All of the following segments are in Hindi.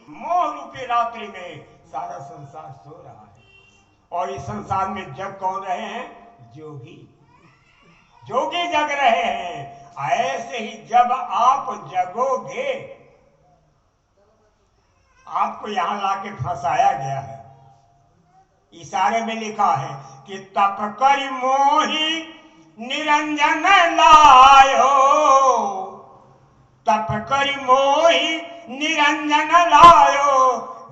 मोह रूपी रात्रि में सारा संसार सो रहा है और इस संसार में जग कौन रहे हैं? जोगी। जोगी जग रहे हैं। ऐसे ही जब आप जगोगे, आपको यहां लाके फंसाया गया है। इशारे में लिखा है कि तप कर मोही निरंजन लायो, तप कर मोही निरंजन लायो,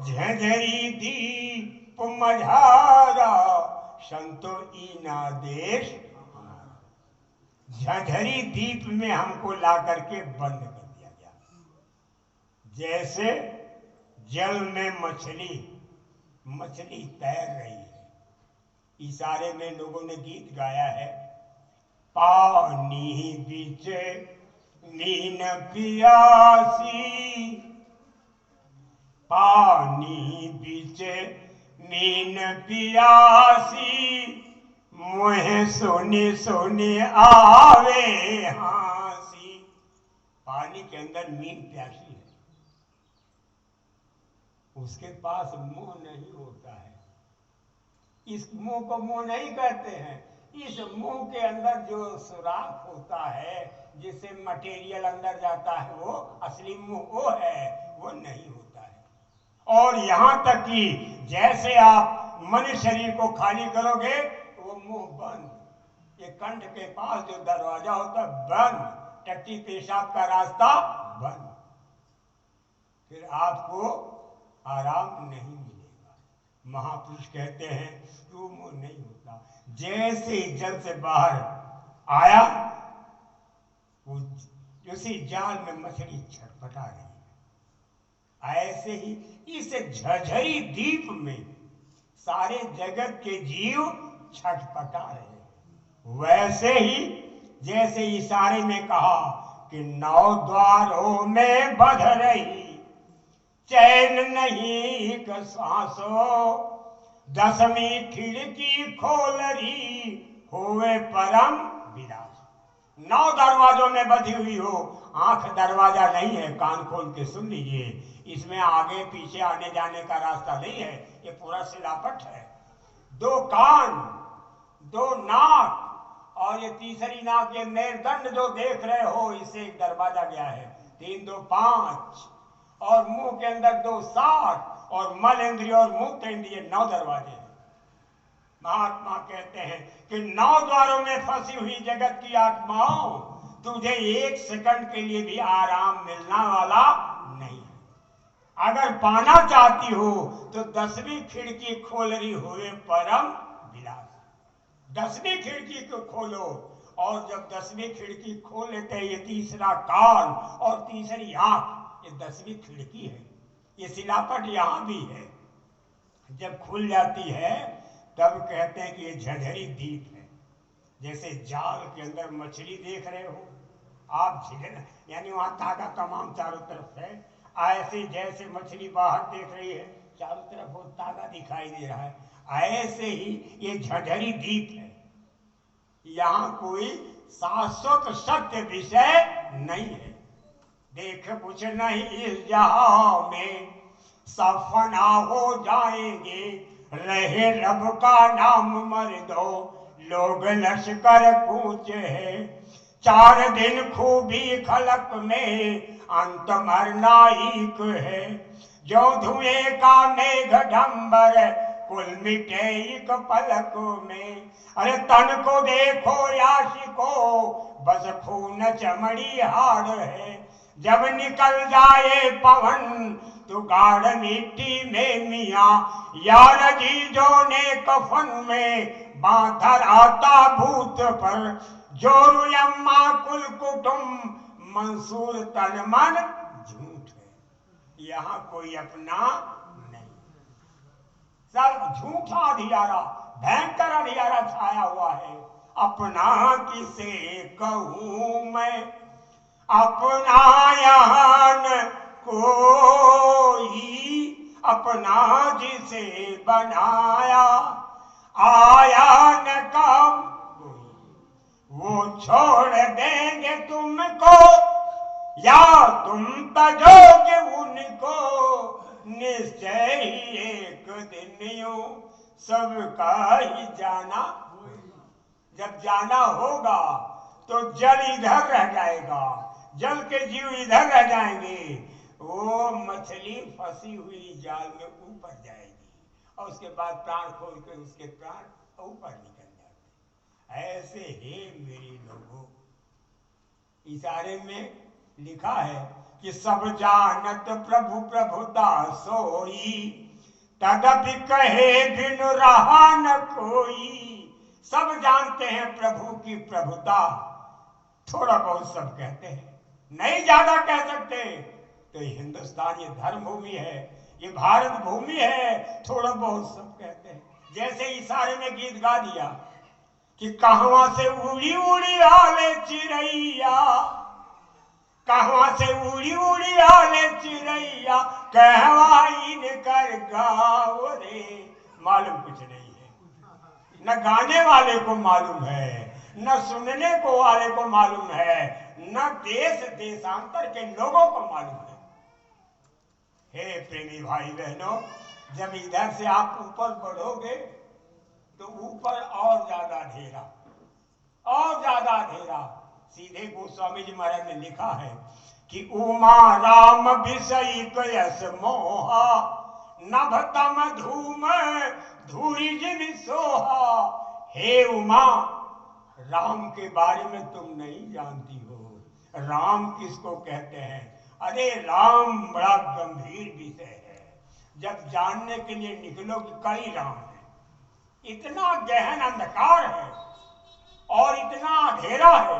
झंझरी दीप मझारा संतो ईना देश। झंझरी दीप में हमको ला करके बंद कर दिया गया। जैसे जल में मछली तैर रही है। इशारे में लोगों ने गीत गाया है, पानी बीच मीन पियासी, पानी बीच मीन पियासी, मुहे सोने सोने आवे हासी। पानी के अंदर मीन प्यासी है, उसके पास मुंह नहीं होता है। इस मुंह को मुंह नहीं कहते हैं। इस मुंह के अंदर जो सुराख होता है, जिससे मटेरियल अंदर जाता है, वो असली मुंह वो है, वो नहीं होता है। और यहां तक कि जैसे आप मनुष्य शरीर को खाली करोगे, वो मुंह बंद। ये कंठ के पास जो दरवाजा होता है बंद, टट्टी पेशाब का रास्ता बंद। फिर आपको आराम नहीं मिलेगा। महापुरुष कहते हैं कि वो मुंह नहीं होता। जैसे ही जल से बाहर आया, उसी जाल में मछली छटपटा रही है। ऐसे ही इस झझरी दीप में सारे जगत के जीव छटपटा रहे हैं। वैसे ही जैसे इशारे में कहा कि 9 द्वारों में बध रही, चैन नहीं का सांसों, 10वीं खिड़की खोल रही, होवे परम विलास। 9 दरवाजों में बधी हुई हो। आंख दरवाजा नहीं है, कान खोल के सुन लीजिए। इसमें आगे पीछे आने जाने का रास्ता नहीं है, ये पूरा सिलापट है। 2 कान, 2 नाक और ये तीसरी नाक, ये मेरुदंड जो देख रहे हो, इससे एक दरवाजा गया है। 3 2 5 और मुंह के अंदर 2 7 और मल इंद्रिय और मूत्र इंद्रिय 9 दरवाजे हैं। महात्मा कहते हैं कि 9 द्वारों में फंसी हुई जगत की आत्माओं, तुझे 1 सेकंड के लिए भी आराम मिलना वाला नहीं है। अगर पाना चाहती हो तो 10वीं खिड़की खोल रही हुए परम विलास। 10वीं खिड़की को खोलो, और जब 10वीं खिड़की खोल लेते हैं, ये तीसरा कान और तीसरी आंख, ये 10वीं खिड़की है। ये सिलापट यहां भी है। जब खुल जाती है तब कहते हैं कि ये झझरी दीप है। जैसे जाल के अंदर मछली देख रहे हो आप, झिलना यानी वहां धागा तमाम चारों तरफ है। ऐसे जैसे मछली बाहर देख रही है, चारों तरफ वो धागा दिखाई दे रहा है। ऐसे ही ये झझरी दीप है। यहाँ कोई शाश्वत सत्य विषय नहीं है। देख कुछ नहीं इस जहां में, सब फना हो जाएंगे, रहे रब का नाम मर दो, लोग लश्कर कूच है। 4 दिन खूबी खलक में, अंत मरना एक है। जो धुएं का मेघ डंबर, कुल मिटे एक पलक में। अरे तन को देखो याशिको, बस खून चमड़ी हाड़ है। जब निकल जाए पवन तो गाढ़ मिट्टी में मियाँ, यार जी जो ने कफन में बांधा आता भूत पर। जोरू अम्मा कुल कुटुंब, मंसूर तन मन झूठ है। यहाँ कोई अपना नहीं, सब झूठा अंधियारा, भयंकर अंधियारा छाया हुआ है। अपना किसे कहूं मैं, अपना यहाँ कोई, अपना जिसे बनाया आया न काम कोई। वो छोड़ देंगे तुमको या तुम तजोगे उनको, निश्चय ही एक दिन यूं सबका ही जाना। जब जाना होगा तो जल इधर रह जाएगा, जल के जीव इधर रह जाएंगे, वो मछली फंसी हुई जाल में ऊपर जाएगी और उसके बाद प्राण खोल के उसके प्राण ऊपर निकल जाते। ऐसे ही मेरी लोगों, इशारे में लिखा है कि सब जानत प्रभु प्रभुता सोई, तदपि कहे बिन रहा न कोई। सब जानते हैं प्रभु की प्रभुता, थोड़ा बहुत सब कहते हैं, नहीं ज्यादा कह सकते। तो हिंदुस्तान ये धर्म भूमि है, ये भारत भूमि है, थोड़ा बहुत सब कहते हैं। जैसे इशारे में गीत गा दिया कि कहवा से उड़ी उड़ी आले चिड़ैया, कहवा से उड़ी उड़ी आले चिड़ैया, कहवा इनकर गाँव रे। मालूम कुछ नहीं है, न गाने वाले को मालूम है, न सुनने को वाले को मालूम है, न देश देशांतर के लोगों को मालूम है। हे प्रेमी भाई बहनों, जब इधर से आप ऊपर बढ़ोगे तो ऊपर और ज्यादा अंधेरा, और ज्यादा अंधेरा। सीधे गोस्वामी जी महाराज ने लिखा है कि उमा राम विषय कयस मोहा, नभतम धूम धूरी जिन सोहा। हे उमा, राम के बारे में तुम नहीं जानती हो, राम किसको कहते हैं? अरे राम बड़ा गंभीर विषय है, जब जानने के लिए निकलो कि कई राम है। इतना गहन अंधकार है और इतना अंधेरा है,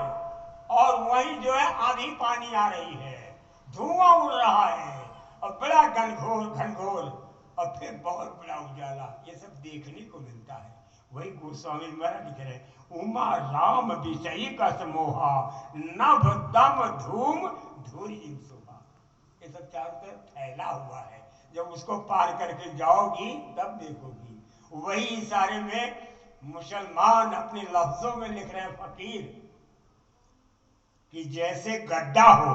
और वही जो है आधी पानी आ रही है, धुआं उड़ रहा है और बड़ा घनघोर और फिर बहुत बड़ा उजाला, ये सब देखने को मिलता है। वही गोस्वामी महाराज लिख रहे, उमा राम विषयी का समोहा, नभ दम धूम धूरी शोभा। ये सब चारों तरफ फैला हुआ है, जब उसको पार करके जाओगी तब देखोगी। वही इशारे में मुसलमान अपने लफ्जों में लिख रहे हैं फकीर कि जैसे गड्ढा हो,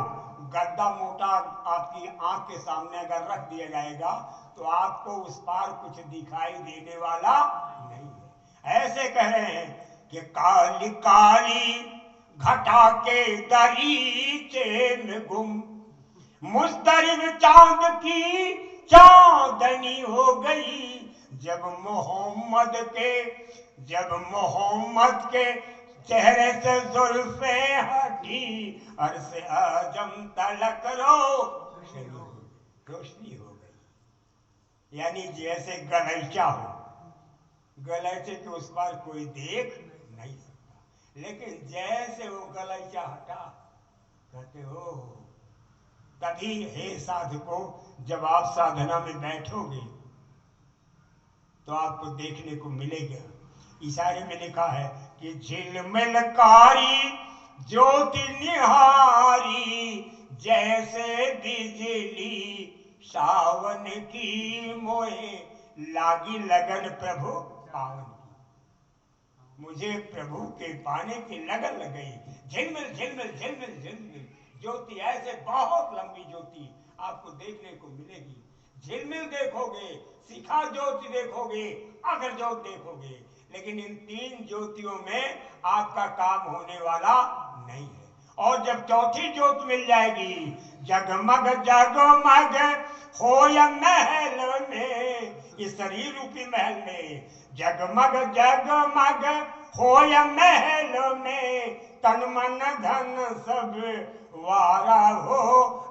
गड्ढा मोटा आपकी आंख के सामने अगर रख दिया जाएगा तो आपको उस पार कुछ दिखाई देने वाला नहीं है। ऐसे कह रहे हैं कि काली काली घटा के दरीचे में गुम, मुस्तरिब चांद की चांदनी हो गई। जब मोहम्मद के चेहरे से जुल्फे हटी, अर्श आजम तलक रोशनी हो गई। यानी जैसे गलैचा हो, गलैचे के उस पार कोई देख नहीं सकता, लेकिन जैसे वो गलैचा हटा, कहते हो तभी हे साधको, जब आप साधना में बैठोगे तो आपको देखने को मिलेगा। इशारे में लिखा है कि झिलमिलकारी ज्योति निहारी, जैसे बिजली सावन की मोहे लागी लगन प्रभु पावन की। मुझे प्रभु के पाने की लगन लग गई। झिलमिल झिलमिल झिलमिल झिलमिल ज्योति, ऐसे बहुत लंबी ज्योति आपको देखने को मिलेगी। झिलमिल देखोगे, शिखा ज्योति देखोगे, अगर ज्योति देखोगे, लेकिन इन तीन ज्योतियों में आपका काम होने वाला नहीं है। और जब चौथी ज्योति मिल जाएगी, जगमग जगमग होय महल में, इस शरीर रूपी महल में, जगमग जगमग होय महल में, तन मन धन सब वारा हो,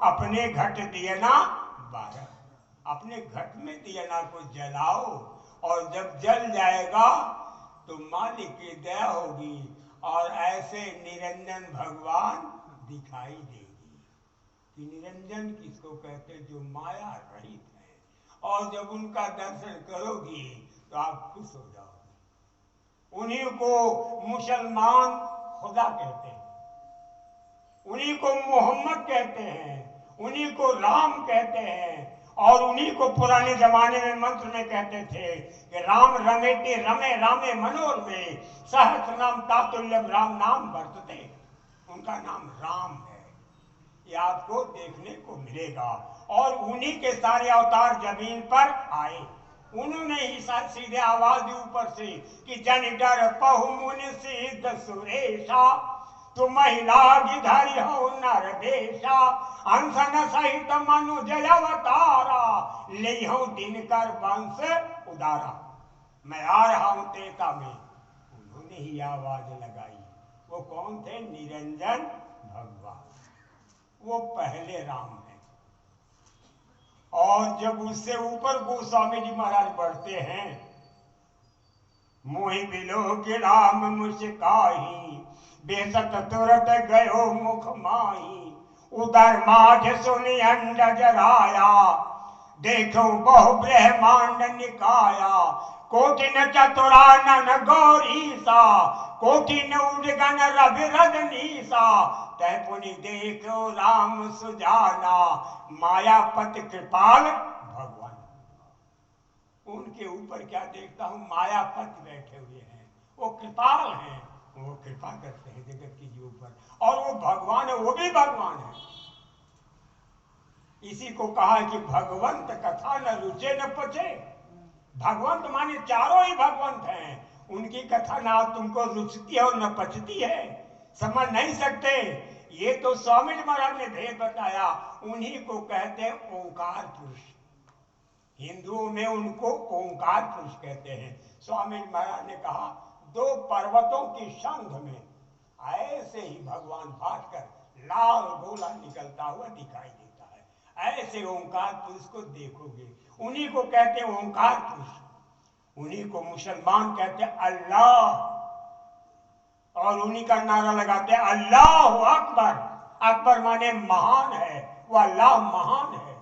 अपने घट दिए ना बारा। अपने घट में दिया को जलाओ, और जब जल जाएगा तो मालिक की दया होगी और ऐसे निरंजन भगवान दिखाई देगी। कि निरंजन किसको कहते, जो माया रहित है, और जब उनका दर्शन करोगी तो आप खुश हो जाओगे। उन्हीं को मुसलमान खुदा कहते हैं, उन्हीं को मोहम्मद कहते हैं, उन्हीं को राम कहते हैं, और उन्हीं को पुराने जमाने में मंत्र में कहते थे कि राम रमेते रमे रामे मनोर में, सहस्र नाम तातुल्यम राम नाम वर्तते। उनका नाम राम है, ये आपको देखने को मिलेगा। और उन्हीं के सारे अवतार जमीन पर आए। उन्होंने ही सीधे आवाज दी ऊपर से कि जन डर पहु मुनि सिद्ध सुरेशा, तु महिला गिधरि हो नर बेशा, अंसन सहित मनुज अवतारा, ले हो दिनकर वंश उदारा। मैं आ रहा हूं त्रेता में। उन्होंने ही आवाज लगाई। वो कौन थे? निरंजन भगवान। वो पहले राम है। और जब उससे ऊपर गोस्वामी जी महाराज बढ़ते हैं, मोहि बिलो के राम मुस्काही, बेसत तुरत गयो मुख माही, उदर माझ सुनि अंडज राया, देखो बहु ब्रह्मांड निकाया, कोटिन चतुरानन गौरीसा, कोटिन उडगन रवि रजनीसा, तै पुनि देखो राम सुजाना, मायापति कृपाल भगवान। उनके ऊपर क्या देखता हूं? मायापति बैठे हुए हैं। वो कृपाल हैं, वो कृपा करते हैं जगत के जीवों पर। और वो भगवान है, वो भी भगवान है। इसी को कहा कि भगवंत कथा न रुचे न पचे। भगवंत माने चारों ही भगवंत हैं। उनकी कथा ना तुमको रुचती है और न पचती है, समझ नहीं सकते। ये तो स्वामी जी महाराज ने भेद बताया। उन्हीं को कहते हैं ओंकार पुरुष। हिंदुओं में उनको ओंकार पुरुष कहते हैं। स्वामी जी महाराज ने कहा, दो पर्वतों की संध में ऐसे ही भगवान भास्कर लाल गोला निकलता हुआ दिखाई देता है। ऐसे ओंकार पुरुष को देखोगे। उन्हीं को कहते हैं ओंकार पुरुष। उन्हीं को मुसलमान कहते हैं अल्लाह, और उन्हीं का नारा लगाते हैं अल्लाह अकबर। अकबर माने महान है, वो अल्लाह महान है।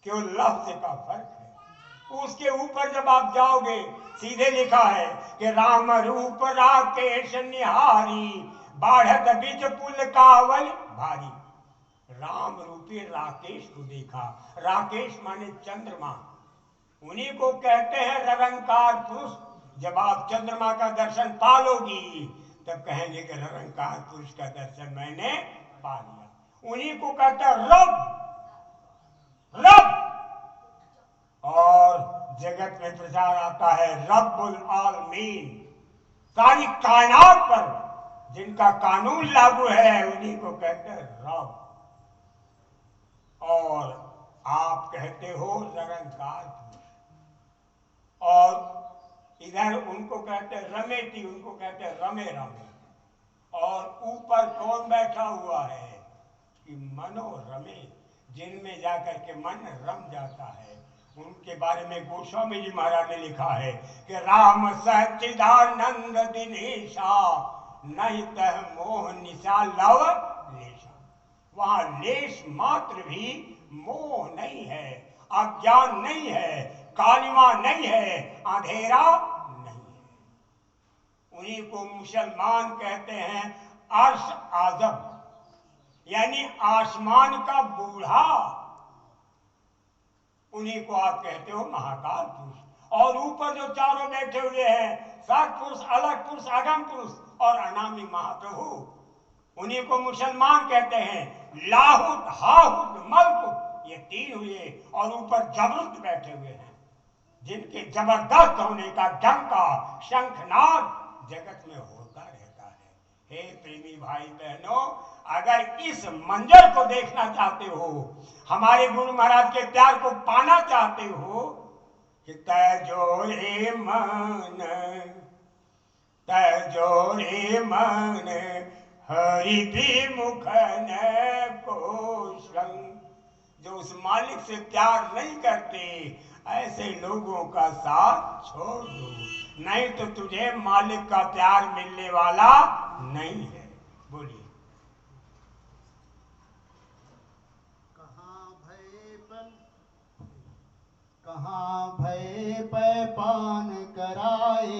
केवल लफ्ज का फर्क है। उसके ऊपर जब आप जाओगे, सीधे लिखा है कि राम रूप राकेश निहारी, बाढ़त बीच पुल कावल भारी। राम रूपी राकेश को देखा। राकेश माने चंद्रमा। उन्हीं को कहते हैं निरंकार पुरुष। जब आप चंद्रमा का दर्शन पालोगी तब कहेंगे कि निरंकार पुरुष का दर्शन मैंने पा लिया। उन्हीं को कहते हैं रब। रब। और जगत में प्रचार आता है रब्बुल आलमीन। सारी कायनात पर जिनका कानून लागू है उन्हीं को कहते हैं रब। और आप कहते हो निरंकार पुरुष। और इधर उनको कहते हैं रमेती, उनको कहते हैं रमे रमे। और ऊपर कौन बैठा हुआ है? कि मनो रमे, जिनमें जाकर के मन रम जाता है। उनके बारे में गोस्वामी जी महाराज ने लिखा है कि राम सच्चिदानंद दिनेशा, नहीं तह मोह निशा लव लेशा। वहां लेश मात्र भी मोह नहीं है, अज्ञान नहीं है, कालिमा नहीं है, अंधेरा नहीं है। उन्हीं को मुसलमान कहते हैं अर्श आजम, यानी आसमान का बूढ़ा। उन्हीं को आप कहते हो महाकाल पुरुष। और ऊपर जो चारों बैठे हुए हैं, सत्पुरुष, अलग पुरुष, अगम पुरुष और अनामी महाप्रभु, उन्हीं को मुसलमान कहते हैं। लाहुत, हाहुत, मलकुत, ये तीन हुए। और ऊपर जबरुत बैठे हुए हैं, जिनके जबरदस्त होने का डंका शंखनाद जगत में होता रहता है। हे प्रेमी भाई बहनों, अगर इस मंजर को देखना चाहते हो, हमारे गुरु महाराज के प्यार को पाना चाहते हो, कि तजोरे मन, तजोरे मन हरि विमुख को संग। जो उस मालिक से प्यार नहीं करते, ऐसे लोगों का साथ छोड़ दो, नहीं तो तुझे मालिक का प्यार मिलने वाला नहीं है। बोलिए। कहाँ भय पै पान कराए,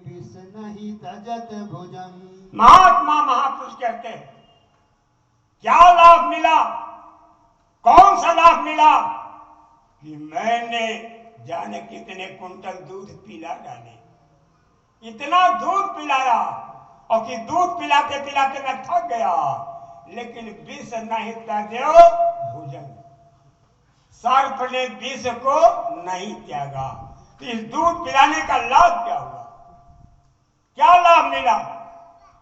विष नहीं तजत भुजन। महात्मा महापुरुष कहते हैं, क्या लाभ मिला? कौन सा लाभ मिला? कि मैंने जाने कितने कुंटल दूध पिला डाले, इतना दूध पिलाया, और कि दूध पिलाते पिलाते मैं थक गया, लेकिन विष नहीं त्यागो भोजन। सर्प ने विष को नहीं त्यागा, तो इस दूध पिलाने का लाभ क्या हुआ? क्या लाभ मिला?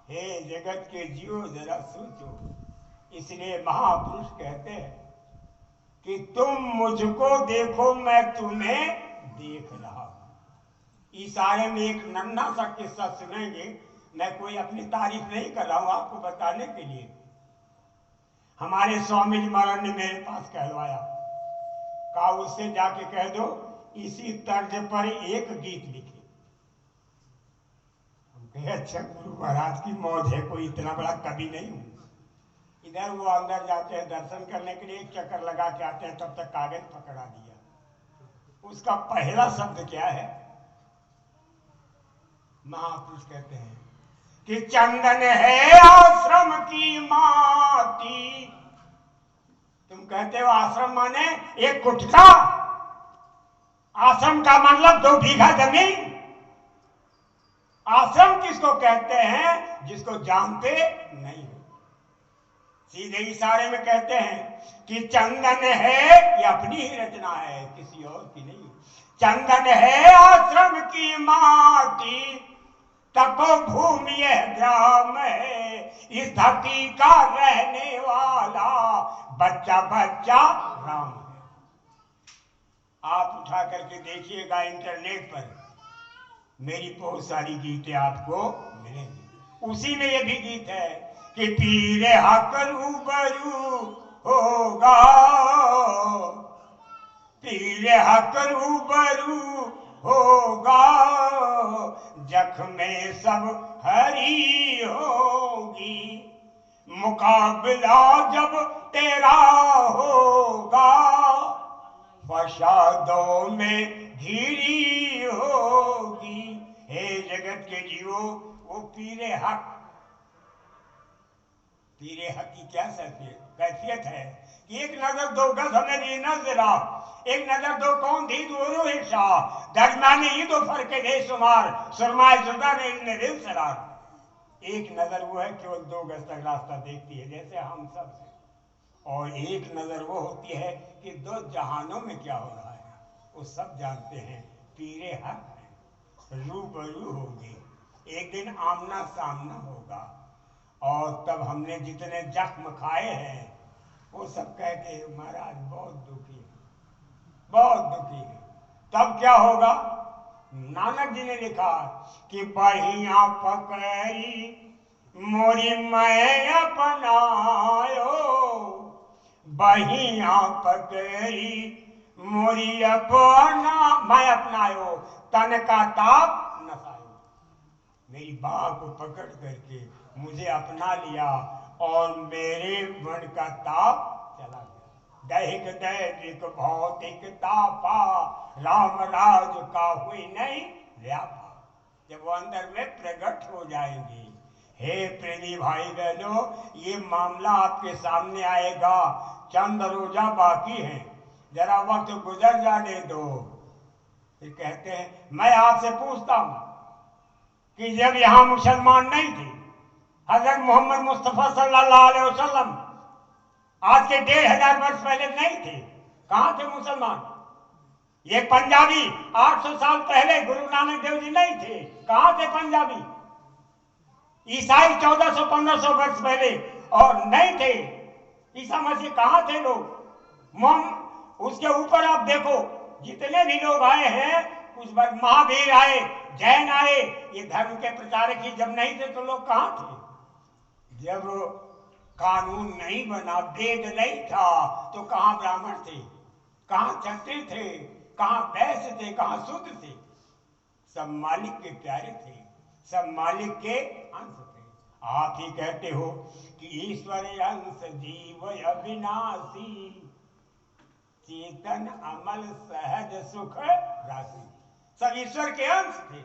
हे जगत के जीवो जरा सोचो। इसलिए महापुरुष कहते हैं कि तुम मुझको देखो, मैं तुम्हें देख रहा हूं। इशारे में एक नन्हा सा किस्सा सुनेंगे। मैं कोई अपनी तारीफ नहीं कर रहा हूं, आपको बताने के लिए। हमारे स्वामी जी महाराज ने मेरे पास कहलवाया, कहा उससे जाके कह दो इसी तर्ज पर एक गीत लिखे। हम कहे अच्छा गुरु महाराज की मौज है, कोई इतना बड़ा कवि नहीं हूं। इधर वो अंदर जाते हैं दर्शन करने के लिए, एक चक्कर लगा के आते हैं, तब तक कागज पकड़ा दिया। उसका पहला शब्द क्या है? महापुरुष कहते हैं कि चंदन है आश्रम की माटी। तुम कहते हो आश्रम माने एक गुटका, आश्रम का मतलब 2 बीघा जमीन। आश्रम किसको कहते हैं? जिसको जानते नहीं हो। सीधे इशारे में कहते हैं कि चंदन है, ये अपनी ही रचना है, किसी और की नहीं। चंदन है आश्रम की माटी, तपो भूमि ग्राम है, इस धरती का रहने वाला बच्चा बच्चा राम है। आप उठा करके देखिएगा इंटरनेट पर, मेरी बहुत सारी गीतें आपको मिलेंगी। उसी में ये भी गीत है कि पीरे हक रूबरू होगा, पीरे हक रूबरू होगा, जख्मे सब हरी होगी, मुकाबला जब तेरा होगा, फसादों में घिरी होगी। हे जगत के जीवो, वो पीरे हक की क्या कैफियत है कि एक नजर 2 गज हमें भी नजरा, एक नजर 2 कौन थी दोनों हिस्सा, दरमियानी ही 2 फरके दे शुमार, सुरमाए जुदा ने इनमें दिल सरार। एक नजर वो है केवल 2 गज तक रास्ता देखती है, जैसे हम सब से, और एक नजर वो होती है कि 2 जहानों में क्या हो रहा है वो सब जानते हैं। पीरे हक है, रूबरू होंगे, एक दिन आमना सामना होगा, और तब हमने जितने जख्म खाए हैं वो सब कह के महाराज बहुत दुखी है, बहुत दुखी है। तब क्या होगा? नानक जी ने लिखा कि बहिया पकड़ी मोरी मैं अपनायो, बहिया पकड़ी मोरी अपना मैं अपनायो, तन का ताप नसायो। मेरी बाह को पकड़ करके मुझे अपना लिया और मेरे मन का ताप चला गया। दैहिक दैविक भौतिक तापा, राम राज का हुई नहीं व्यापा। जब वो अंदर में प्रकट हो जाएंगे, हे प्रेमी भाई बहनों, ये मामला आपके सामने आएगा। चंद रोजा बाकी हैं, जरा वक्त गुजर जाने दो। फिर कहते हैं, मैं आपसे पूछता हूं कि जब यहां मुसलमान नहीं थे, हजरत मोहम्मद मुस्तफा सल्लल्लाहु अलैहि वसल्लम आज के 1500 वर्ष पहले नहीं थे, कहां थे मुसलमान? ये पंजाबी 800 साल पहले गुरु नानक देव जी नहीं थे, कहां थे पंजाबी? ईसाई 1400-1500 वर्ष पहले और नहीं थे। ईसा मसीह कहां थे लोग? उसके ऊपर आप देखो, जितने भी लोग आए हैं, कुछ महावीर आए, जैन आए, ये धर्म के प्रचारक ही जब नहीं थे तो लोग कहां थे? जब कानून नहीं बना, वेद नहीं था, तो कहां ब्राह्मण थे, कहां क्षत्रिय थे, कहां वैश्य थे, कहां शूद्र थे? सब मालिक के प्यारे थे, सब मालिक के अंश थे। आप ही कहते हो कि ईश्वर अंश जीव अविनाशी, चेतन अमल सहज सुख राशि। सब ईश्वर के अंश थे,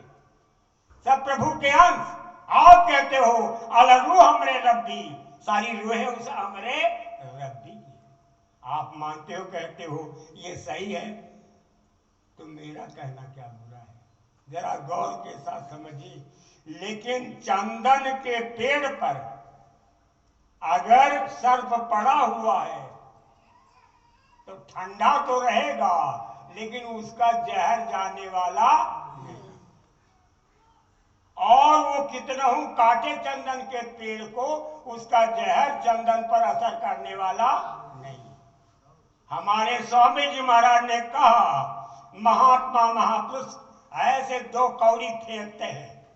सब प्रभु के अंश। आप कहते हो अलरू हमरे रब्बी, सारी रूहें उस हमरे रब्बी की। आप मानते हो, कहते हो ये सही है, तो मेरा कहना क्या बुरा है? जरा गौर के साथ समझिए। लेकिन चंदन के पेड़ पर अगर सर्प पड़ा हुआ है तो ठंडा तो रहेगा, लेकिन उसका जहर जाने वाला नहीं। और वो कितना हूं काटे चंदन के पेड़ को, उसका जहर चंदन पर असर करने वाला नहीं। हमारे स्वामी जी महाराज ने कहा, महात्मा महापुरुष ऐसे दो कौड़ी फेंकते हैं,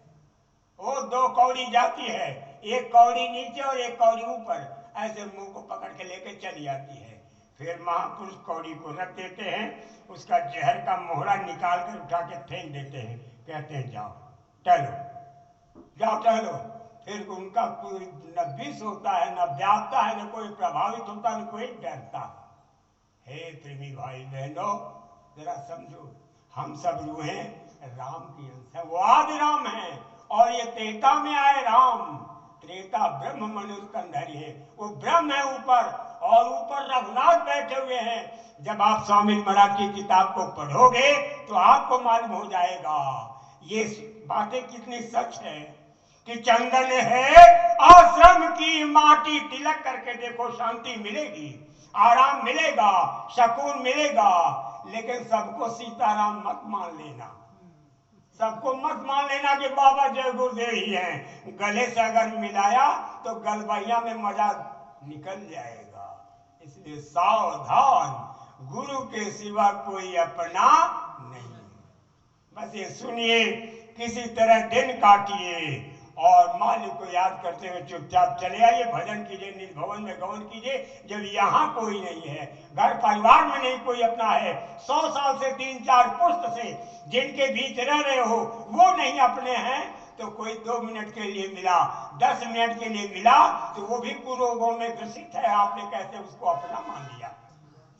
वो दो कौड़ी जाती है, एक कौड़ी नीचे और एक कौड़ी ऊपर, ऐसे मुंह को पकड़ के लेके चली जाती है। फिर महापुरुष कौड़ी को रख देते हैं, उसका जहर का मोहरा निकाल कर उठा के फेंक देते हैं, कहते हैं जाओ टहलो, जाओ टहलो। फिर उनका कोई न विष होता है, न व्यापता है, न कोई प्रभावित होता है, न कोई डरता है। हे प्रेमी भाई बहनों, जरा समझो, हम सब रूहें राम की अंश है, वो आदि राम है, और ये त्रेता में आए राम। त्रेता ब्रह्म मनुष्य कंधरी है, वो ब्रह्म है ऊपर, और ऊपर रघुनाथ बैठे हुए हैं। जब आप स्वामी महाराज की किताब को पढ़ोगे तो आपको मालूम हो जाएगा ये बातें कितनी सच है कि चंदन है आश्रम की माटी, तिलक करके देखो, शांति मिलेगी, आराम मिलेगा, सुकून मिलेगा। लेकिन सबको सीताराम मत मान लेना, सबको मत मान लेना कि बाबा जय गुरुदेव ही हैं। गले से अगर मिलाया तो गलबैया में मजा निकल जाएगा। इसलिए सावधान, गुरु के सिवा कोई अपना नहीं। बस ये सुनिए, किसी तरह दिन काटिए और मालिक को याद करते हुए चुपचाप चले आइए, भजन कीजिए, निज भवन में गवन कीजिए। जब यहाँ कोई नहीं है, घर परिवार में नहीं कोई अपना है, 100 साल से 3-4 पुश्त से जिनके बीच रह रहे हो वो नहीं अपने हैं, तो कोई 2 मिनट के लिए मिला, 10 मिनट के लिए मिला, तो वो भी कुरोगों में ग्रसित है, आपने कैसे उसको अपना मान लिया।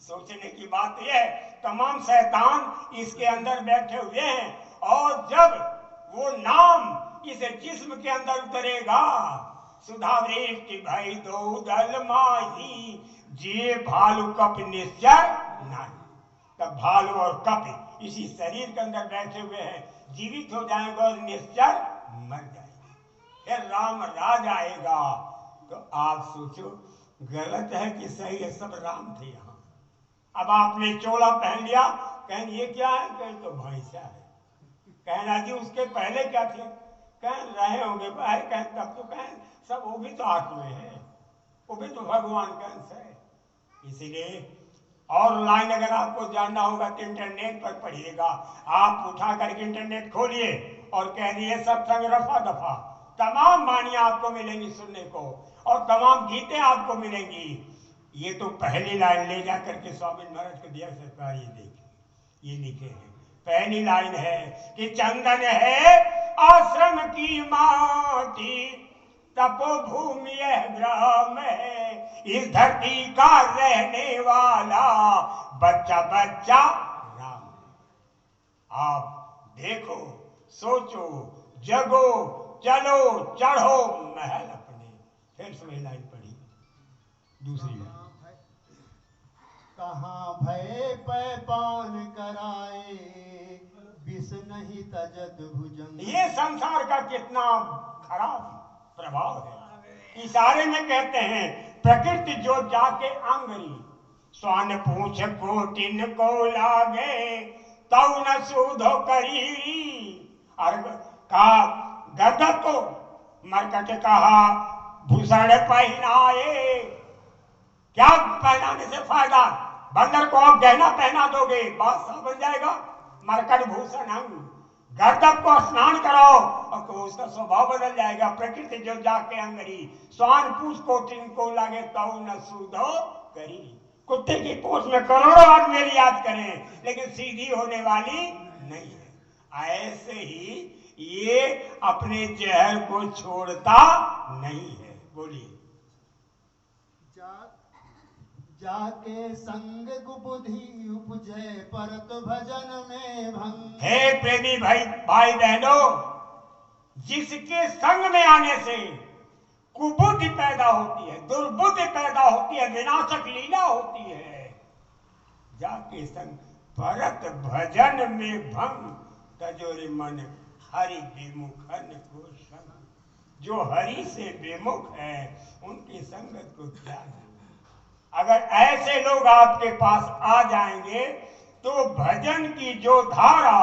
सोचने की बात यह है, तमाम शैतान इसके अंदर बैठे हुए हैं, और जब वो नाम इस जिस्म के अंदर उतरेगा, सुधावृष्टि भई दो दल माही, जे भालू कप निश्चर नहीं। तब भालू और कप इसी शरीर के अंदर बैठे हुए हैं, जीवित हो जाएंगे और निश्चर मर जाएंगे। फिर राम राज आएगा। तो आप सोचो, गलत है कि सही है, सब राम थे यहाँ। अब आपने चोला पहन लिया, कहें ये क्या है, कहें तो भैंसा है। कहना जी उसके पहले क्या थे, कहें रहे होंगे, कहें तब तो कहें सब वो भी तो आत्मा है, वो भी तो भगवान का अंश है। इसीलिए और लाइन अगर आपको जानना होगा तो इंटरनेट पर पढ़िएगा। आप उठा करके इंटरनेट खोलिए और कह दिए सत्संग रफा दफा, तमाम वाणियां आपको मिलेंगी सुनने को, और तमाम गीतें आपको मिलेंगी। ये तो पहली लाइन ले जा करके स्वामी महाराज को दिया सरकार, ये देखिए, ये लिखे हैं। पहली लाइन है कि चंदन है आश्रम की माटी, तपोभूमि यह ग्राम है, इस धरती का रहने वाला बच्चा बच्चा राम। आप देखो, सोचो, जगो, चलो, चढ़ो महल अपने। फिर से वही लाइन पढ़ी, दूसरी लाइन। कहाँ भय पैपान कराए, विष नहीं तजत भुजंग। ये संसार का कितना खराब प्रभाव है। इशारे में कहते हैं, प्रकृति जो जाके अंगरी, स्वान पूछ कोटिन को लागे, तौ न सूधो करी। और कहा गर्दन को मरकट कहा भूषण पहनाए। क्या पहनाने से फायदा, बंदर को आप गहना पहना दोगे, बादशाह बन जाएगा, मरकट भूषण अंग। गर्दन को स्नान कराओ और तो उसका स्वभाव बदल जाएगा। प्रकृति जो जाके अंगरी, स्वान पूछ कोटिन को लागे, तौ न सूधो करी। कुत्ते की पूछ में करोड़ों आदमी मेरी याद करें, लेकिन सीधी होने वाली नहीं है। ऐसे ही ये अपने जहर को छोड़ता नहीं है। बोलिए, जाके संग कुबुद्धि उपजे, परत भजन में भंग। हे प्रेमी भाई बहनों, जिसके संग में आने से कुबुद्धि पैदा होती है, दुर्बुद्धि पैदा होती है, विनाशक लीला होती है, जाके संग परत भजन में भंग, तजोरे मन हरि विमुखन को संग। जो हरि से विमुख है उनकी संगत को त्याग दो। अगर ऐसे लोग आपके पास आ जाएंगे तो भजन की जो धारा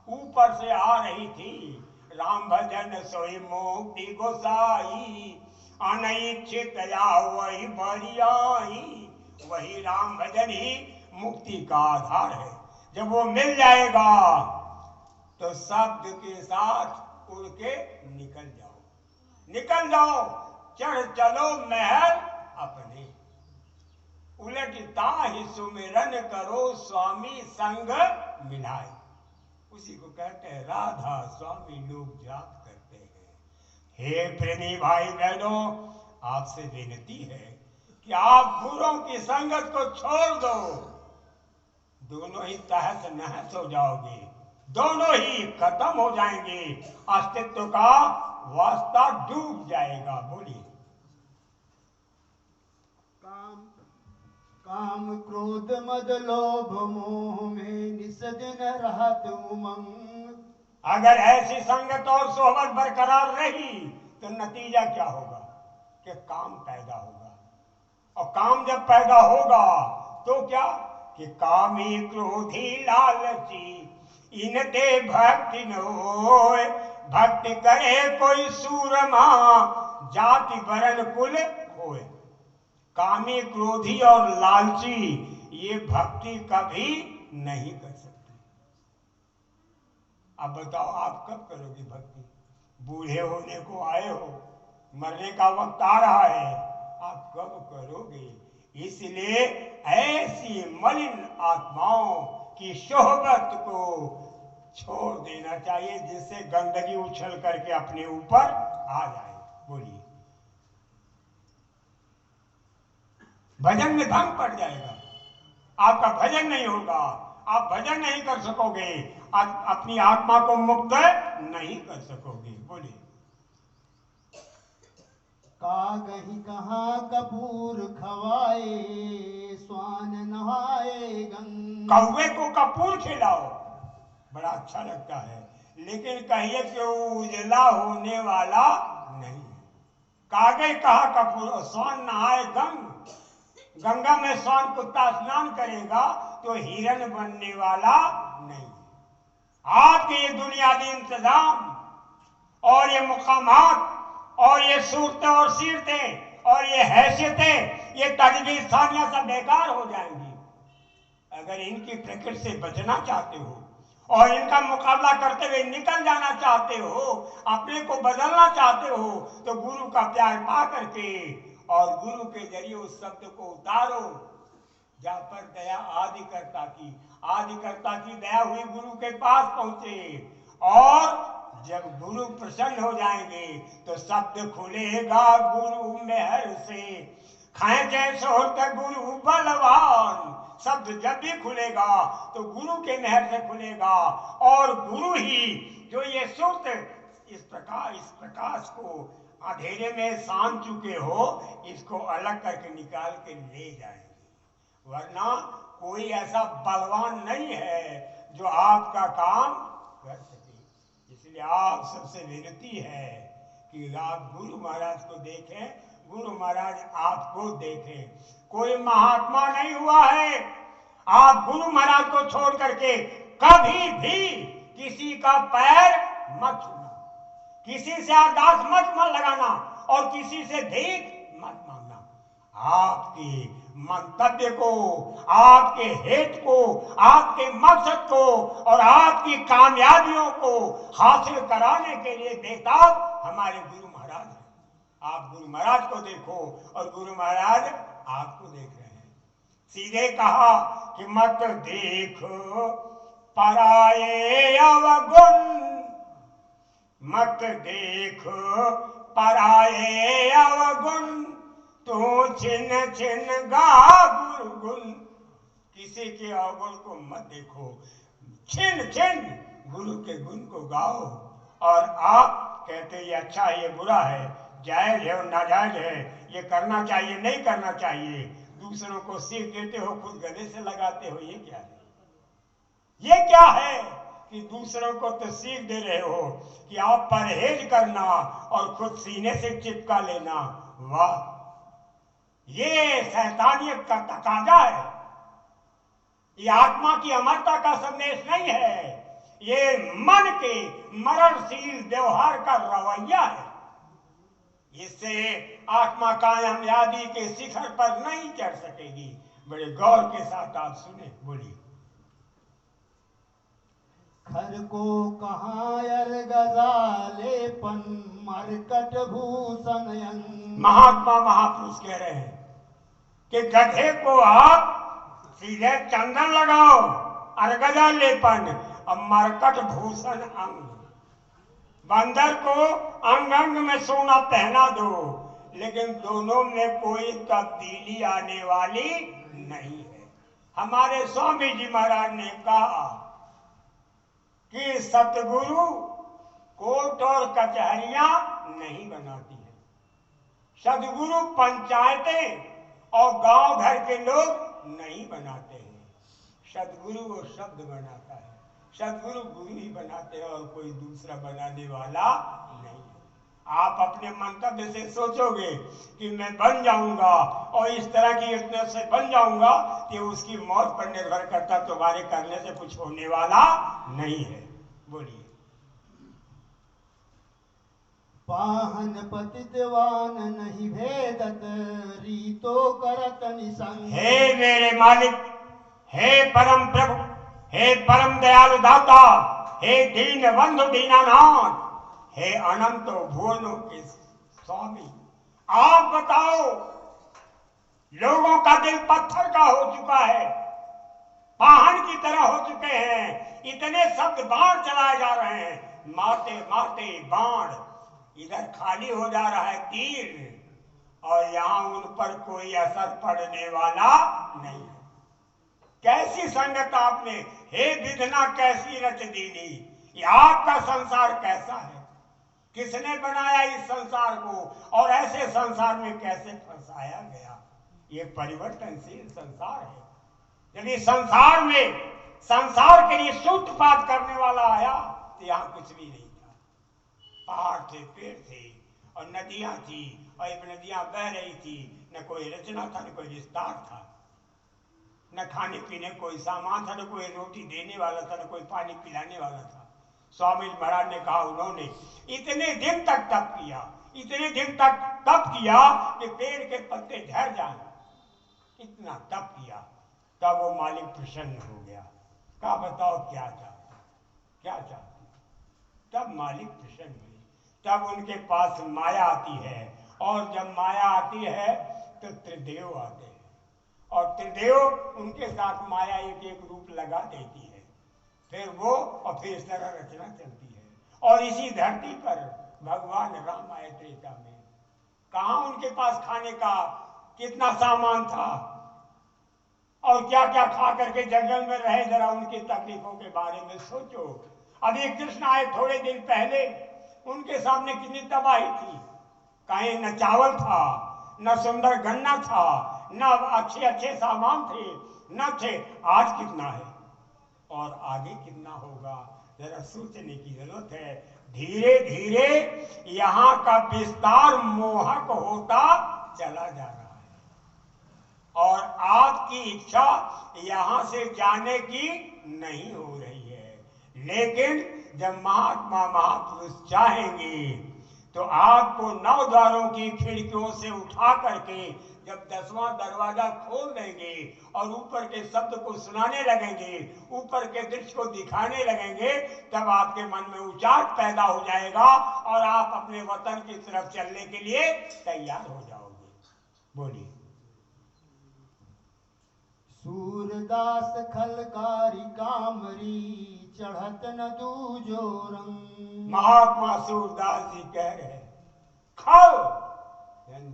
ऊपर से आ रही थी, राम भजन सोई मुक्ति गोसाई, अनइच्छित या वही बरियाई, वही राम भजन ही मुक्ति का आधार है। जब वो मिल जाएगा तो शब्द के साथ उड़ के निकल जाओ, चढ़ चलो महल अपने, उलटता ही सुमिरन करो स्वामी संग मिलाए। उसी को कहते हैं राधा स्वामी लोग जाप करते हैं। हे प्रेमी भाई बहनों, आपसे विनती है कि आप गुरुओं की संगत को छोड़ दो, दोनों ही तहस नहस हो जाओगे, दोनों ही खत्म हो जाएंगे, अस्तित्व का वास्ता डूब जाएगा। बोलिए। काम क्रोध मद लोभ मोह में निस दिन रहत उमंग। अगर ऐसी संगत और सोहबत बरकरार रही तो नतीजा क्या होगा कि काम पैदा होगा, और काम जब पैदा होगा तो क्या कि कामी क्रोधी लालची इनते भक्ति न होए, भक्ति करे कोई सूरमा जाति वरण कुल होए। कामी क्रोधी और लालची ये भक्ति कभी नहीं कर सकते। अब बताओ आप कब करोगे भक्ति? बूढ़े होने को आए हो, मरने का वक्त आ रहा है, आप कब करोगे? इसलिए ऐसी मलिन आत्माओं की सोहबत को छोड़ देना चाहिए जिससे गंदगी उछल करके अपने ऊपर आ जाए। बोलिए। भजन में भंग पड़ जाएगा, आपका भजन नहीं होगा, आप भजन नहीं कर सकोगे, अपनी आत्मा को मुक्त नहीं कर सकोगे। बोलिए। कागही कहाँ कपूर खवाए स्वान नहाए गंग। कौवे को कपूर खिलाओ, बड़ा अच्छा लगता है, लेकिन कहिए कि उजला होने वाला नहीं। कागे कहा कपूर, स्वान नहाए गंग। गंगा में स्वान कुत्ता स्नान करेगा तो हिरण बनने वाला नहीं। आपके ये बुनियादी इंतजाम और ये मुकामात और ये सूरतें और सीरतें और ये हैसियतें, ये तजबीज़ानियां सब बेकार हो जाएंगी। अगर इनकी प्रकृति से बचना चाहते हो और इनका मुकाबला करते हुए निकल जाना चाहते हो, अपने को बदलना चाहते हो, तो गुरु का प्यार पा करके और गुरु के जरिए उस शब्द को उतारो जहां पर दया आदिकर्ता की दया हुई गुरु के पास पहुंचे, और जब गुरु प्रसन्न हो जाएंगे तो शब्द खुलेगा गुरु मेहर से, खाएंगे सोहत गुरु बलवान। शब्द जब भी खुलेगा तो गुरु के मेहर से खुलेगा, और गुरु ही जो ये सुर्त इस प्रकाश को अंधेरे में सान चुके हो, इसको अलग करके निकाल के ले जाएंगे। वरना कोई ऐसा बलवान नहीं है जो आपका काम कर सके। इसलिए आप सबसे विनती है कि आप गुरु महाराज को देखें, गुरु महाराज आपको देखें। कोई महात्मा नहीं हुआ है। आप गुरु महाराज को छोड़ करके कभी भी किसी का पैर मत छूना, किसी से अरदास मत लगाना और किसी से भीख मत मांगना। आपके मंतव्य को, आपके हेतु को, आपके मकसद को और आपकी कामयाबियों को हासिल कराने के लिए बेताब हमारे गुरु महाराज हैं। आप गुरु महाराज को देखो और गुरु महाराज आपको देख रहे हैं। सीधे कहा कि मत देखो पराये अवगुण, मत देखो पराये अवगुण, तो छिन छिन गा गुरु गुण। किसी के अवगुण को मत देखो, छिन छिन गुरु के गुण को गाओ। और आप कहते ये अच्छा है, ये बुरा है, जायज है और नाजायज है, ये करना चाहिए नहीं करना चाहिए, दूसरों को सीख देते हो, खुद गले से लगाते हो। ये क्या है? ये क्या है? कि दूसरों को तो सीख दे रहे हो कि आप परहेज करना और खुद सीने से चिपका लेना। वाह, ये शैतानियत का तकाजा है। ये आत्मा की अमरता का संदेश नहीं है, ये मन के मरणशील व्यवहार का रवैया है। इससे आत्मा कामयाबी के शिखर पर नहीं चढ़ सकेगी। बड़े गौर के साथ आप सुने, बोलिए। खर को कहाँ यर गजालेपन मरकट भूषण यंग। महात्मा महापुरुष कह रहे हैं कि गधे को आप सीधे चंदन लगाओ, अरगजा लेपन और मरकट भूषण अंग। बंदर को अंग अंग में सोना पहना दो, लेकिन दोनों में कोई तब्दीली आने वाली नहीं है। हमारे स्वामी जी महाराज ने कहा कि सतगुरु कोर्ट और कचहरियां नहीं बनाती है, सदगुरु पंचायतें और गांव घर के लोग नहीं बनाते हैं। सदगुरु वो शब्द बनाता है, सदगुरु गुरु ही बनाते हैं और कोई दूसरा बनाने वाला नहीं है। आप अपने मंतव्य से सोचोगे कि मैं बन जाऊंगा और इस तरह की योजना से बन जाऊंगा कि उसकी मौत पर निर्भर करता, तुम्हारे करने से कुछ होने वाला नहीं है। बोलिए। पाहन पतितवान नहीं भेदत रीतो करत निसंग। हे मेरे मालिक, हे परम प्रभु, हे परम दयालु दाता, हे दीन बंधु दीनानाथ, हे अनंत भुवनों के स्वामी, आप बताओ, लोगों का दिल पत्थर का हो चुका है, पाहन की तरह हो चुके हैं। इतने शब्द बाण चलाए जा रहे हैं, मारते मारते बाण, इधर खाली हो जा रहा है तीर, और यहां उन पर कोई असर पड़ने वाला नहीं है। कैसी संगत आपने, हे विधना कैसी रच दीनी। ये आपका संसार कैसा है, किसने बनाया इस संसार को और ऐसे संसार में कैसे फंसाया गया। ये परिवर्तनशील संसार है। जब इस संसार में संसार के लिए सूत्रपात करने वाला आया तो यहाँ कुछ भी नहीं था। पहाड़ थे, पेड़ थे और नदियां थी, और एक नदियां बह रही थी। न कोई रचना था, न कोई विस्तार था, न खाने पीने कोई सामान था, न कोई रोटी देने वाला था, न कोई पानी पिलाने वाला था। स्वामी महाराज ने कहा, उन्होंने इतने दिन तक तप किया, इतने दिन तक तप किया कि पेड़ के पत्ते झड़ जाए, इतना तप किया। तब वो मालिक प्रसन्न हो गया। कहा, बताओ क्या चाहते, क्या चाहते। तब मालिक प्रसन्न हुए। तब उनके पास माया आती है, और जब माया आती है तो त्रिदेव आते हैं, और त्रिदेव उनके साथ माया एक एक रूप लगा देती है। फिर वो, और फिर इस तरह रचना चलती है। और इसी धरती पर भगवान राम आए त्रेता में। कहाँ उनके पास खाने का कितना सामान था, और क्या क्या खा करके जंगल में रहे। जरा उनकी तकलीफों के बारे में सोचो। अभी कृष्ण आए थोड़े दिन पहले, उनके सामने कितनी तबाही थी। कहीं न चावल था, न सुंदर गन्ना था, न अच्छे अच्छे सामान थे, न थे। आज कितना है और आगे कितना होगा, जरा सोचने की जरूरत है। धीरे धीरे यहाँ का विस्तार मोहक होता चला जा रहा है, और आपकी इच्छा यहाँ से जाने की नहीं हो रही है। लेकिन जब महात्मा महापुरुष चाहेंगे तो आपको 9 द्वारों की खिड़कियों से उठा करके जब 10वां दरवाजा खोल देंगे और ऊपर के शब्द को सुनाने लगेंगे, ऊपर के दृश्य को दिखाने लगेंगे, तब आपके मन में उचाट पैदा हो जाएगा और आप अपने वतन की तरफ चलने के लिए तैयार हो जाओगे। बोलिए। सूरदास खलकारी कामरी चढ़त न दूजो रंग। महात्मा सूरदास जी कह रहे हैं, खल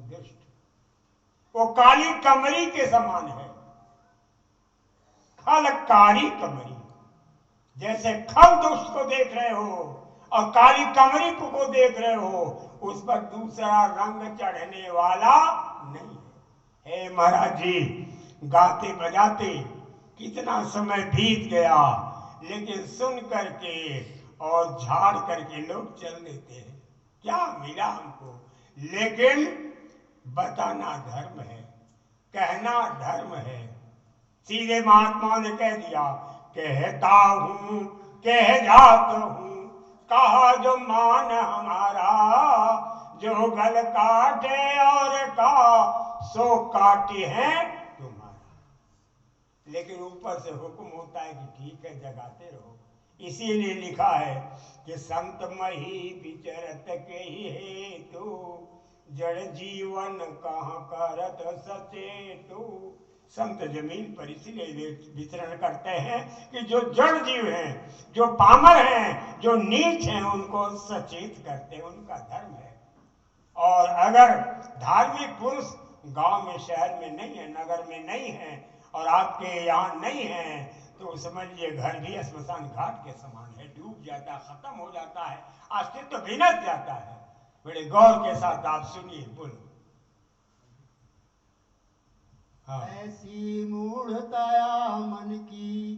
दुष्ट वो काली कमरी के समान है। खल कारी कमरी, जैसे खल दुष्ट को देख रहे हो और काली कमरी को देख रहे हो, उस पर दूसरा रंग चढ़ने वाला नहीं है। हे महाराज जी, गाते बजाते कितना समय बीत गया, लेकिन सुन करके और झाड़ करके लोग चल देते हैं। क्या मिला हमको? लेकिन बताना धर्म है, कहना धर्म है। सीधे महात्मा ने कह दिया, कहता हूं कह जात हूं, कहा जो मान हमारा, जो गल काटे और का सो काटे हैं तुम्हारा। लेकिन ऊपर से हुक्म होता है कि ठीक है, जगाते रहो। इसीलिए लिखा है कि संत मही विचरत के ही हेतु, जड़ जीवन कहाँ करत सचेतु। संत जमीन पर इसलिए विचरण करते हैं कि जो जड़ जीव हैं, जो पामर हैं, जो नीच हैं, उनको सचेत करते हैं, उनका धर्म है। और अगर धार्मिक पुरुष गांव में, शहर में नहीं है, नगर में नहीं है, और आपके यहाँ नहीं है, तो समझिए घर भी स्मशान घाट के समान है, डूब जाता, खत्म हो जाता है, अस्तित्व विनष्ट जाता है। बड़े गौर के साथ आप सुनिए, बोलो। हाँ। ऐसी मूढ़ताया मन की,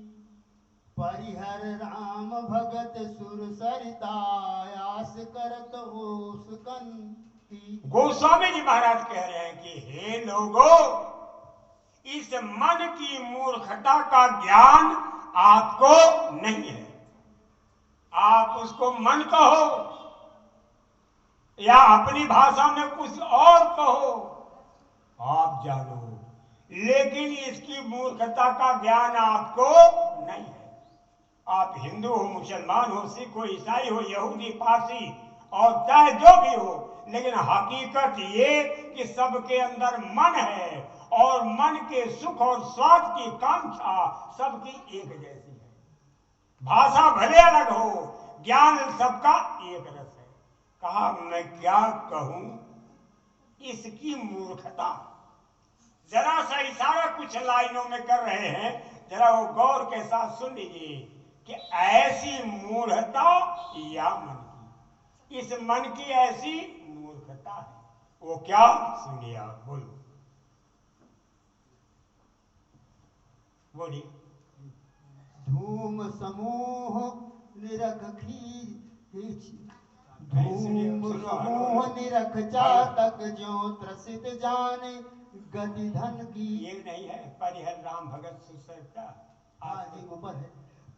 परिहर राम भगत सुर सरितायास करत ओस कंती। गोस्वामी जी महाराज कह रहे हैं कि हे लोगों, इस मन की मूर्खता का ज्ञान आपको नहीं है। आप उसको मन कहो या अपनी भाषा में कुछ और कहो, आप जानो, लेकिन इसकी मूर्खता का ज्ञान आपको नहीं है। आप हिंदू हो, मुसलमान हो, सिख हो, ईसाई हो, यहूदी, पारसी और चाहे जो भी हो, लेकिन हकीकत ये कि सबके अंदर मन है, और मन के सुख और स्वाद की कांक्षा सबकी एक जैसी है। भाषा भले अलग हो, ज्ञान सबका एक रस है। कहा मैं क्या कहूं इसकी मूर्खता। जरा सा इशारा कुछ लाइनों में कर रहे हैं, जरा वो गौर के साथ सुन लीजिए कि ऐसी मूर्खता या मन की, इस मन की ऐसी मूर्खता है। वो क्या? सुनिए आप, बोलो बोलिए। धूम समूह निरख खींच, धूम समूह निरख चातक ज्यों त्रसित जाने गति धन की। ये नहीं है परिहर राम भगत सुसरिता? हाँ जी, ऊपर है।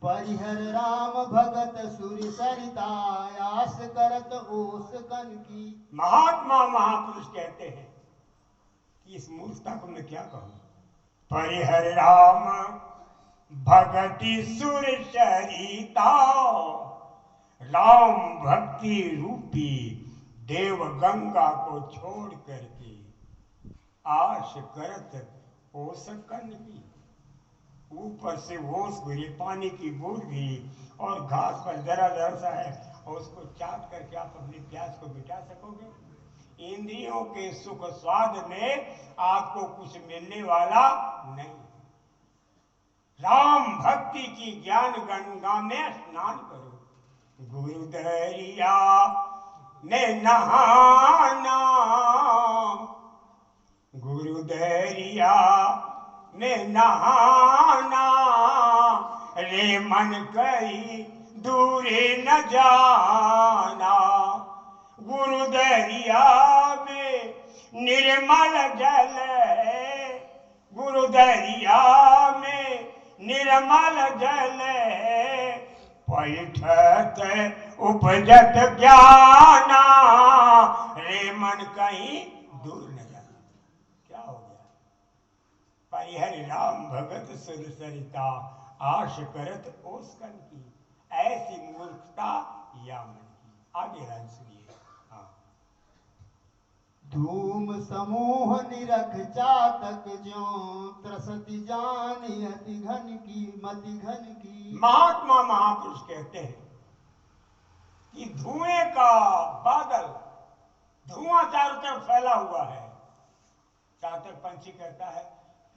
परिहर राम भगत सुर सरितायास करत ओस कन की। महात्मा महापुरुष कहते हैं कि इस मूर्खता को मैं क्या कहूं। परिहर राम भगति सुर सरिता, राम भक्ति रूपी देव गंगा को छोड़ करके आश करत ओस कन की। ऊपर से ओस गिरी, पानी की बूंद गिरी, और घास पर जरा जरा सा है, और उसको चाट करके आप अपनी प्यास को मिटा सकोगे? इंद्रियों के सुख स्वाद में आपको कुछ मिलने वाला नहीं। राम भक्ति की ज्ञान गंगा में स्नान करो। गुरु दरिया में नहाना, गुरु दरिया में नहाना, रे मन कहीं दूरे न जाना। गुरु दरिया में निर्मल जल है, गुरु दरिया में निर्मल जल है, पैठत उपजत ज्ञाना, रे मन कहीं दूर न जाना। क्या हो गया? परिहर राम भगत सुर सरिता, आश करत ओस कन की। ऐसी मूर्खता या मन की। आगे लाइन सुनिए। धूम समूह निरख चातक ज्यों त्रसति जानी अति घन की, मति घन की। महात्मा महापुरुष कहते हैं कि धुएं का बादल, धुआं चारों तरफ फैला हुआ है। चातक पंछी कहता है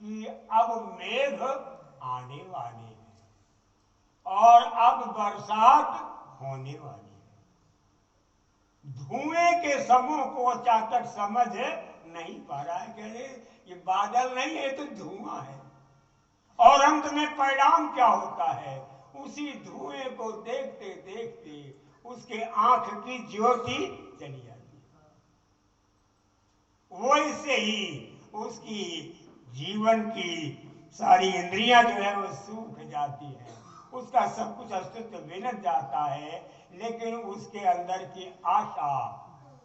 कि अब मेघ आने वाले हैं और अब बरसात होने वाली है। धुएं के समूह को चातक समझ नहीं पा रहा है। कह रहे ये बादल नहीं है, तो धुआं है। और अंत में परिणाम क्या होता है? उसी धुएं को देखते देखते उसके आंख की ज्योति चली जाती है। वैसे ही उसकी जीवन की सारी इंद्रियां जो है वो सूख जाती है, उसका सब कुछ अस्तित्व विनट जाता है, लेकिन उसके अंदर की आशा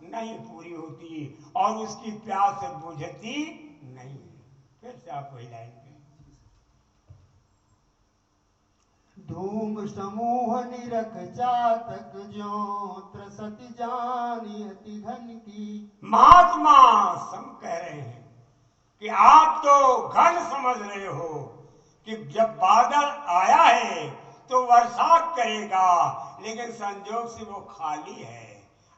नहीं पूरी होती और उसकी प्यास बुझती नहीं है। फिर से आप वही लाइन पे, धूम समूह निरख चातक ज्यों त्रसत जानी अति घन की। महात्मा सम कह रहे हैं कि आप तो घन समझ रहे हो कि जब बादल आया है तो बरसात करेगा, लेकिन संजोग से वो खाली है,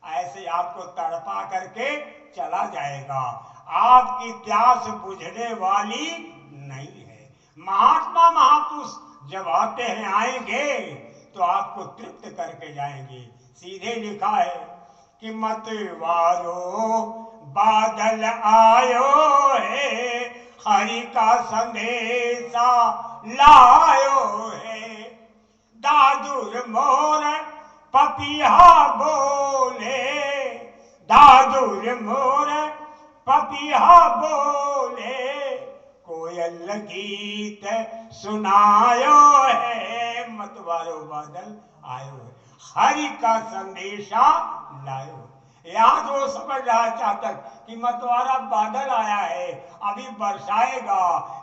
ऐसे आपको तड़पा करके चला जाएगा, आपकी प्यास बुझने वाली नहीं है। महात्मा महापुरुष जब आते हैं आएंगे तो आपको तृप्त करके जाएंगे। सीधे लिखा है कि मत वारो बादल आयो है, हरि का संदेशा लायो है, दादुर मोर पपिया बोले, दादुर मोर पपिया बोले, कोयल गीत सुनायो है, मतवारो बादल आयो है, हरि का संदेशा लायो। यहाँ तो समझ रहा है चातक कि मतवारा बादल आया है, अभी बरसाएगा,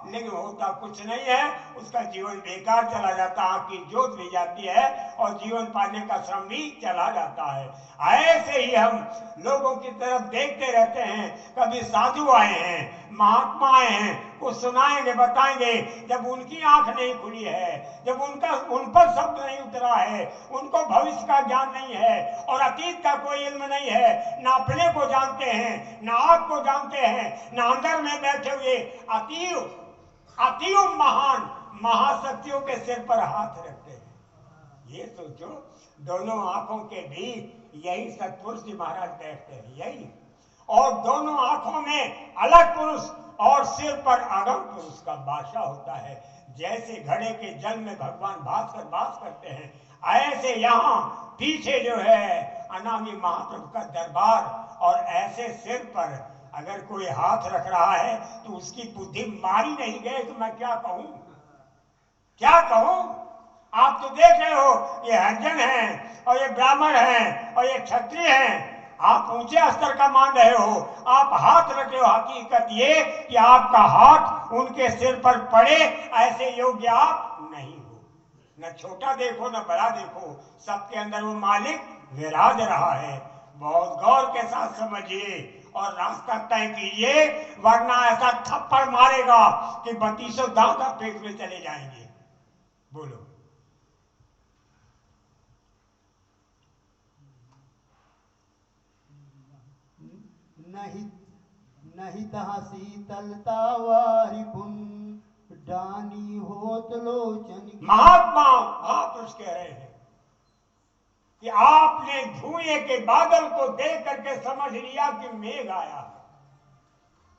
लेकिन होता कुछ नहीं है, उसका जीवन बेकार चला जाता, आंख की ज्योत भी जाती है और जीवन पाने का श्रम भी चला जाता है। ऐसे ही हम लोगों की तरफ देखते रहते हैं, कभी साधु आए हैं, महात्मा आए हैं, कुछ सुनाएंगे बताएंगे, जब उनकी आंख नहीं खुली है, जब उन पर शब्द नहीं उतरा है, उनको भविष्य का ज्ञान नहीं है और अतीत का कोई इल्म नहीं है, ना अपने को जानते हैं, ना आपको जानते हैं, ना अंदर में बैठे हुए अतीव महान महाशक्तियों के सिर पर हाथ रखते हैं। ये सोचो, दोनों आंखों के बीच यही सतपुरुष जी महाराज बैठते हैं, यही, और दोनों आंखों में अलग पुरुष और सिर पर अगम पुरुष का बादशाह होता है। जैसे घड़े के जल में भगवान भास्कर वास करते हैं, ऐसे यहाँ पीछे जो है अनामी महाप्रभु का दरबार, और ऐसे सिर पर अगर कोई हाथ रख रहा है तो उसकी बुद्धि मारी नहीं गए तो मैं क्या कहूं, क्या कहूं। आप तो देख रहे हो, ये हरिजन हैं और ये ब्राह्मण हैं और ये क्षत्रिय हैं, आप ऊंचे स्तर का मान रहे हो, आप हाथ रख रहे हो, हकीकत ये कि आपका हाथ उनके सिर पर पड़े ऐसे योग्य आप नहीं हो। न छोटा देखो न बड़ा देखो, सबके अंदर वो मालिक विराज रहा है। बहुत गौर के साथ समझिए और रास्ता तय कीजिए, वरना ऐसा थप्पड़ मारेगा कि 32 दांत पेट में चले जाएंगे। बोलो, नहीं तहा शीतलता वारी पुन डानी होत लोचन की। महात्मा महापुरुष कह रहे हैं कि आपने धुएं के बादल को देख करके समझ लिया कि मेघ आया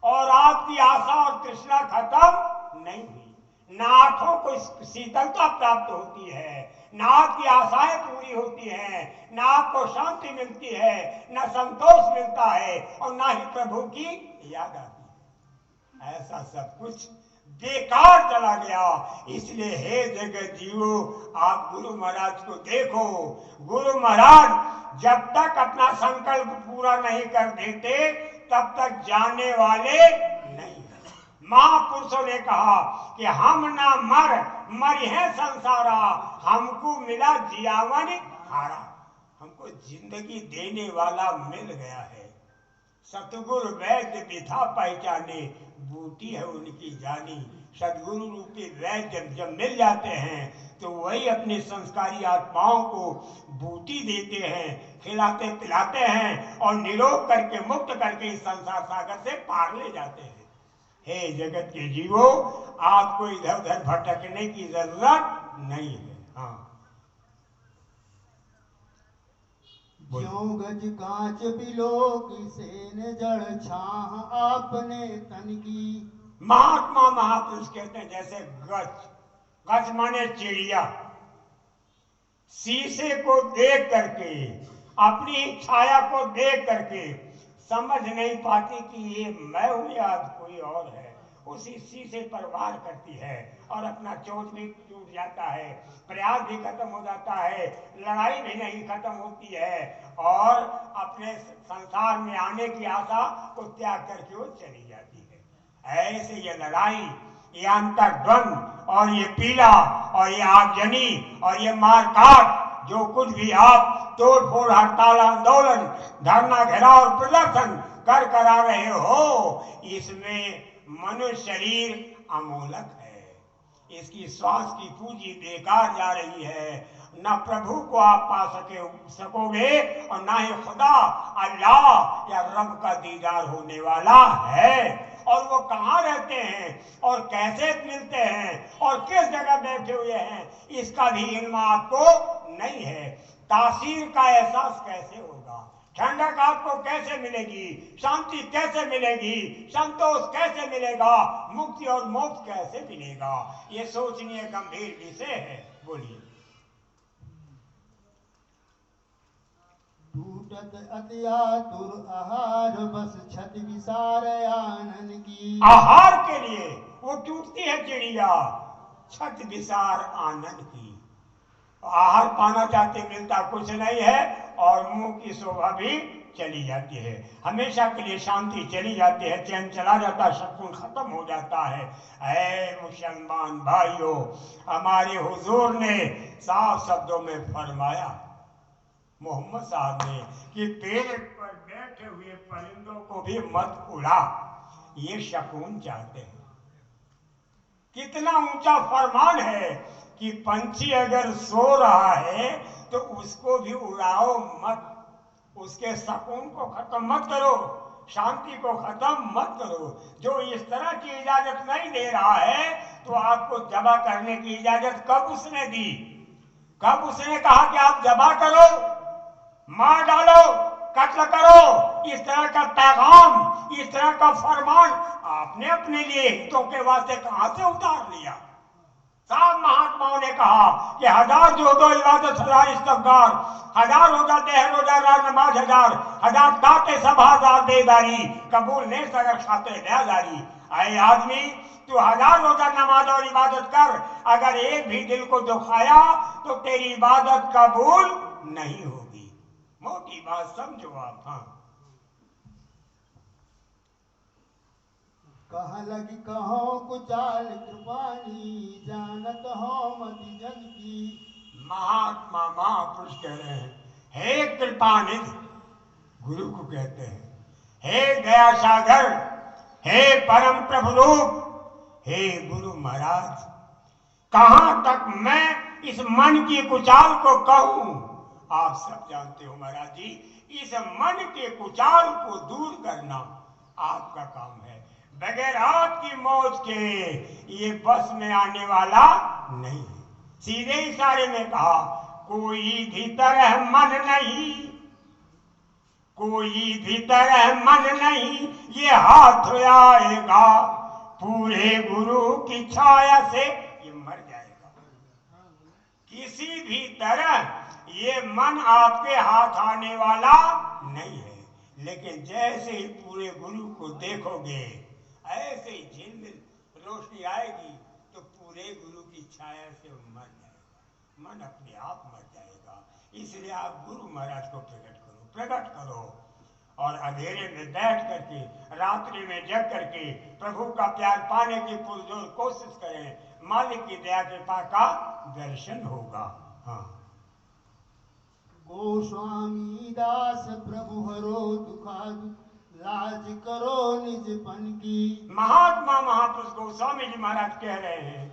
और आपकी आशा और तृष्णा खत्म नहीं हुई, ना आंखों को शीतलता प्राप्त होती है, ना आपकी आशाएं पूरी होती हैं, ना आपको शांति मिलती है, ना संतोष मिलता है और ना ही प्रभु की याद आती है। ऐसा सब कुछ बेकार चला गया। इसलिए हे जगत जीवो, आप गुरु महाराज को देखो। गुरु महाराज जब तक अपना संकल्प पूरा नहीं कर देते तब तक जाने वाले नहीं। महापुरुषों ने कहा कि हम ना मर है संसारा, हमको मिला जियावन हारा, हमको जिंदगी देने वाला मिल गया है। सतगुरु वैद्य विधा पहचाने, बूटी है उनकी जानी। सदगुरु रूपी वैद्य जब मिल जाते हैं तो वही अपनी संस्कारी आत्माओं को बूटी देते हैं, खिलाते पिलाते हैं और निरोग करके मुक्त करके इस संसार सागर से पार ले जाते हैं। हे जगत के जीवो, आपको इधर उधर भटकने की जरूरत नहीं है। हाँ, ज्यों गज कांच बिलो की सेन जड़ छाह आपने तन की। महात्मा महापुरुष कहते हैं जैसे गज, गज माने चिड़िया, शीशे को देख करके, अपनी छाया को देख करके समझ नहीं पाती कि ये मैं हूं या कोई और है। उसी शीशे पर वार करती है और अपना चोट भी टूट जाता है, प्रयास भी खत्म हो जाता है, लड़ाई भी नहीं खत्म होती है और अपने संसार में आने की आशा को त्याग करके वो चली जाती है। ऐसे ये लड़ाई, ये अंतर्द्वंद और ये पीड़ा और ये आगजनी और ये मारकाट, जो कुछ भी आप तोड़ फोड़, हड़ताल, आंदोलन, धरना, घेराव और प्रदर्शन कर करा रहे हो, इसमें मनुष्य शरीर अमोलक है। इसकी श्वास की पूंजी बेकार जा रही है। न प्रभु को आप पा सकोगे और ना ही खुदा अल्लाह या रब का दीदार होने वाला है। और वो कहाँ रहते हैं और कैसे मिलते हैं और किस जगह बैठे हुए हैं, इसका भी इल्म आपको नहीं है। तासीर का एहसास कैसे होगा, ठंडक आपको कैसे मिलेगी, शांति कैसे मिलेगी, संतोष कैसे मिलेगा, मुक्ति और मोक्ष कैसे मिलेगा, ये सोचनीय गंभीर विषय है। बोलिए। टूटत अति आतुर आहार, बस छत विसार आनन की। आहार के लिए वो टूटती है चिड़िया, छत विसार आनंद की। आहार पाना चाहते, मिलता कुछ नहीं है और मुंह की शोभा भी चली जाती है, हमेशा के लिए शांति चली जाती है, चैन चला जाता है, सुकून खत्म हो जाता है। ऐ मुसलमान भाइयों, हमारे हुजूर ने साफ शब्दों में फरमाया, मोहम्मद साहब ने, कि पेड़ पर बैठे हुए परिंदों को भी मत उड़ा, ये सुकून चाहते हैं। कितना ऊंचा फरमान है कि पंछी अगर सो रहा है तो उसको भी उड़ाओ मत, उसके सुकून को खत्म मत करो, शांति को खत्म मत करो। जो इस तरह की इजाजत नहीं दे रहा है तो आपको जबा करने की इजाजत कब उसने दी? कब उसने कहा कि आप जबा करो, मार डालो, कत्ल करो? इस तरह का पैगाम, इस तरह का फरमान आपने अपने लिए हितों के वास्ते कहां से उतार लिया? साहब महात्माओं ने कहा कि 1000 जो दो इबादत, 1000 इस्तगफार, 1000 रोजा देह रोजा रात नमाज, 1000 ताते सब 1000 बेदारी, कबूल ने सगर खाते बेदारी। आए आदमी, तू 1000 रोजा नमाज और इबादत कर, अगर एक भी दिल को दुखाया तो तेरी इबादत कबूल नहीं होगी। मोटी बात समझो आप। हाँ, कहाँ लगी कहो कुचाल कृपानी, जानत हो मति जन की। महात्मा महापुरुष कह रहे हैं, हे कृपानिधि, गुरु को कहते हैं, हे दया सागर, हे परम प्रभु रूप, हे गुरु महाराज, कहां तक मैं इस मन की कुचाल को कहूं? आप सब जानते हो महाराज जी, इस मन के कुचाल को दूर करना आपका काम है। बगैर आपकी मौत के ये बस में आने वाला नहीं है। सीधे इशारे में कहा, कोई भी तरह मन नहीं, कोई भी तरह मन नहीं, ये हाथ आएगा, पूरे गुरु की छाया से ये मर जाएगा। किसी भी तरह ये मन आपके हाथ आने वाला नहीं है, लेकिन जैसे ही पूरे गुरु को देखोगे, ऐसे ही झिलमिल रोशनी आएगी तो पूरे गुरु की छाया से मर जाएगा, मन अपने आप मर जाएगा। इसलिए आप गुरु महाराज को प्रकट करो और अंधेरे में बैठ करके, रात्रि में जग करके प्रभु का प्यार पाने की पुरजोर कोशिश करें, मालिक की दया कृपा का दर्शन होगा। हाँ, गोस्वामी दास प्रभु हरो दुखा, लाज करो निजपन की। महात्मा महापुरुष गोस्वामी जी महाराज कह रहे हैं,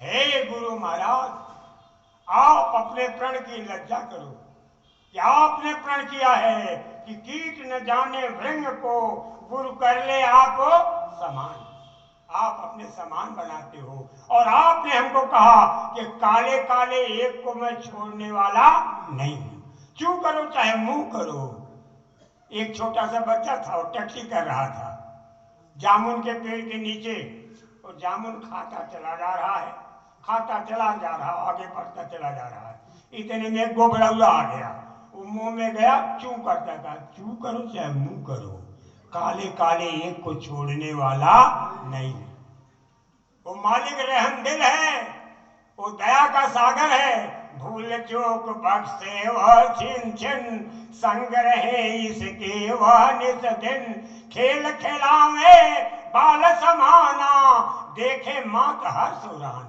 हे गुरु महाराज, आप अपने प्रण की लज्जा करो कि आपने प्रण किया है कि कीट न जाने भृंग को गुरु कर ले आप समान। आप अपने समान बनाते हो और आपने हमको कहा कि काले काले एक को मैं छोड़ने वाला नहीं हूं। चू करो चाहे मुंह करो। एक छोटा सा बच्चा था, वो टट्टी कर रहा था जामुन के पेड़ के नीचे, और जामुन खाता चला जा रहा है, खाता चला जा रहा, आगे बढ़ता चला जा रहा है। इतने में गोबरौला आ गया, वो मुंह में गया, चू करता था। चू करो चाहे मुंह करो, काले काले एक को छोड़ने वाला नहीं। वो मालिक रहमदिल है, वो दया का सागर है। भूल चूक बख्शे वह छिन छिन, संग रहे इसके वह निस दिन। खेल खिलावे बाल समाना, देखे मात हर सुरान।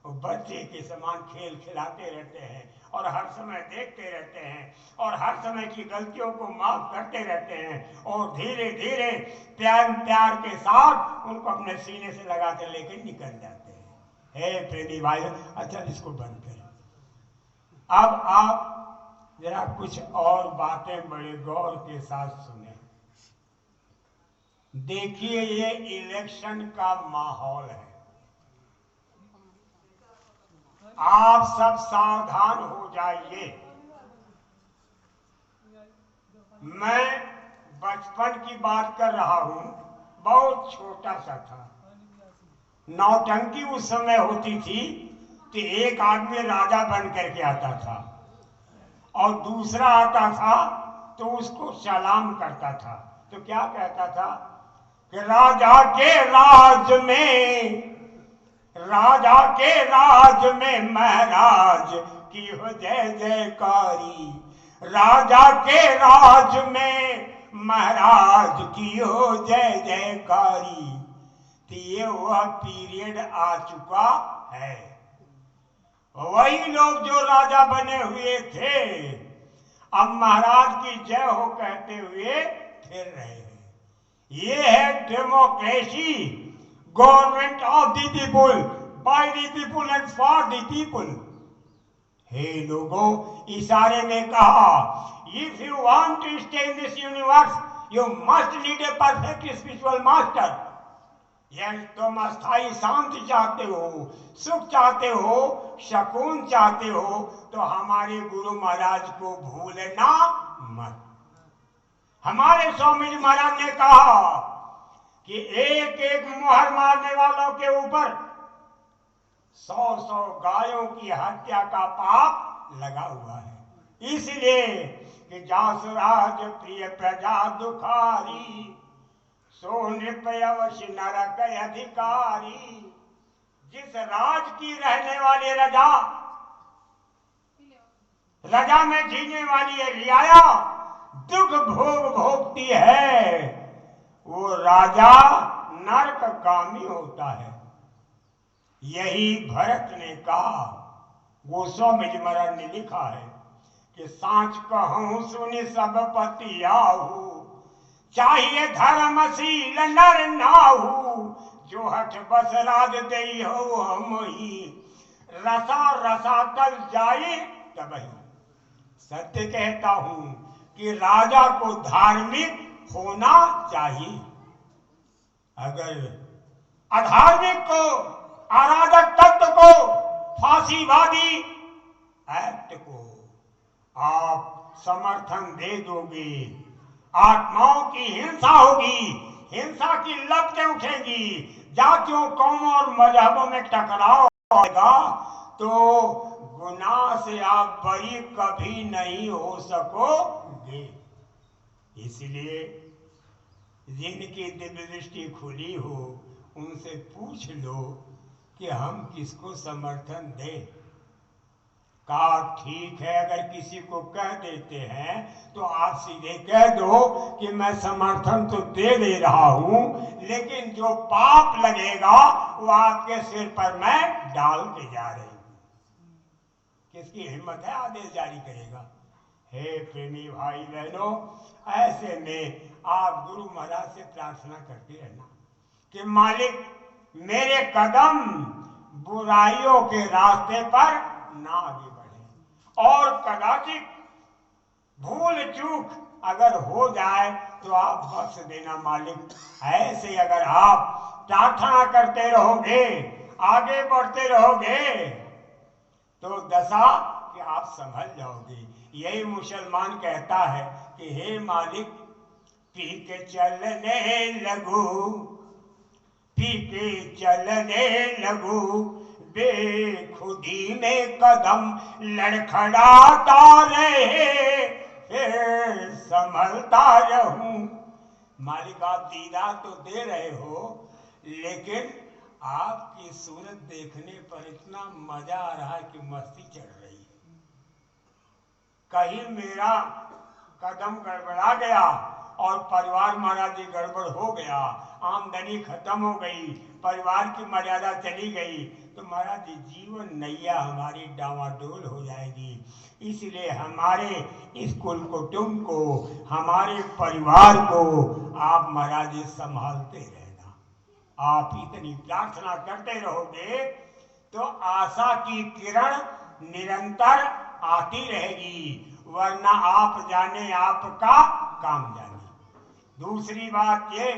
वो बच्चे के समान खेल खिलाते रहते हैं और हर समय देखते रहते हैं और हर समय की गलतियों को माफ करते रहते हैं और धीरे धीरे प्यार प्यार के साथ उनको अपने सीने से लगा कर लेकर निकल जाते हैं। हे प्रेमी भाई, अच्छा इसको बंद करें। अब आप जरा कुछ और बातें बड़े गौर के साथ सुने। देखिए, ये इलेक्शन का माहौल है, आप सब सावधान हो जाइए। मैं बचपन की बात कर रहा हूं, बहुत छोटा सा था। नौटंकी उस समय होती थी कि एक आदमी राजा बन करके आता था और दूसरा आता था तो उसको सलाम करता था। तो क्या कहता था कि राजा के राज में महाराज की हो जय जयकारी। राजा के राज में महाराज की हो जय जयकारी। तो ये वह पीरियड आ चुका है। वही लोग जो राजा बने हुए थे अब महाराज की जय हो कहते हुए फिर रहे हैं। ये है democracy, government of the people, by the people and for the people. हे लोगों, इशारे में कहा, if you want to stay in this universe you must need a perfect spiritual master. यह तुम अस्थाई शांति चाहते हो, सुख चाहते हो, शकून चाहते हो, तो हमारे गुरु महाराज को भूलना मत। हमारे स्वामी जी महाराज ने कहा कि एक एक मुहर मारने वालों के ऊपर 100 गायों की हत्या का पाप लगा हुआ है। इसलिए कि जासुराज प्रिय प्रजा दुखारी, सो नृपय अवश्य नरक अधिकारी। जिस राज की रहने वाली रजा में जीने वाली है रियाया दुख भोग भोगती है, वो राजा नरकगामी होता है। यही भरत ने कहा, गोस्वामी जी महाराज ने लिखा है कि सांच कहूं सुनि सब पति आहू, चाहिए धर्मशील नर नाहू। जो हठ बस राज दई हो हम ही, रसा रसा तल जाए तबही। सत्य कहता हूं कि राजा को धार्मिक होना चाहिए। अगर अधार्मिक को, अराजक तत्व को, फांसीवादी एक्ट को आप समर्थन दे दोगे, आत्माओं की हिंसा होगी, हिंसा की लपटें उठेंगी, जातियों कौमों और मजहबों में टकराव होगा, तो गुनाह से आप बरी कभी नहीं हो सकोगे। इसलिए जिनकी दिव्य दृष्टि खुली हो उनसे पूछ लो कि हम किसको समर्थन दें। का ठीक है, अगर किसी को कह देते हैं तो आप सीधे कह दो कि मैं समर्थन तो दे रहा हूं, लेकिन जो पाप लगेगा वो आपके सिर पर मैं डाल के जा रही हूं। किसकी हिम्मत है आदेश जारी करेगा? हे प्रेमी भाई बहनों, ऐसे में आप गुरु महाराज से प्रार्थना करते रहना कि मालिक मेरे कदम बुराइयों के रास्ते पर ना आगे बढ़े, और कदाचित भूल चूक अगर हो जाए तो आप बख्श देना मालिक। ऐसे अगर आप प्रार्थना करते रहोगे, आगे बढ़ते रहोगे, तो दशा कि आप संभल जाओगे। यही मुसलमान कहता है कि हे मालिक पी के चलने लगू, पी के चलने लगू, बेखुदी में कदम लड़खड़ाता रहे, फिर संभलता रहूं। मालिक आप दीदार तो दे रहे हो, लेकिन आपकी सूरत देखने पर इतना मजा आ रहा है कि मस्ती चढ़ रही है। कहीं मेरा कदम गड़बड़ा गया और परिवार महाराज जी गड़बड़ हो गया, आमदनी खत्म हो गई, परिवार की मर्यादा चली गई, तो महाराज जी जीवन नैया हमारी डावाडोल हो जाएगी। इसलिए हमारे इस कुल कुटुंब को, हमारे परिवार को आप महाराज जी संभालते रहना। आप इतनी प्रार्थना करते रहोगे तो आशा की किरण निरंतर आती रहेगी, वरना आप जाने आपका काम जाने। दूसरी बात ये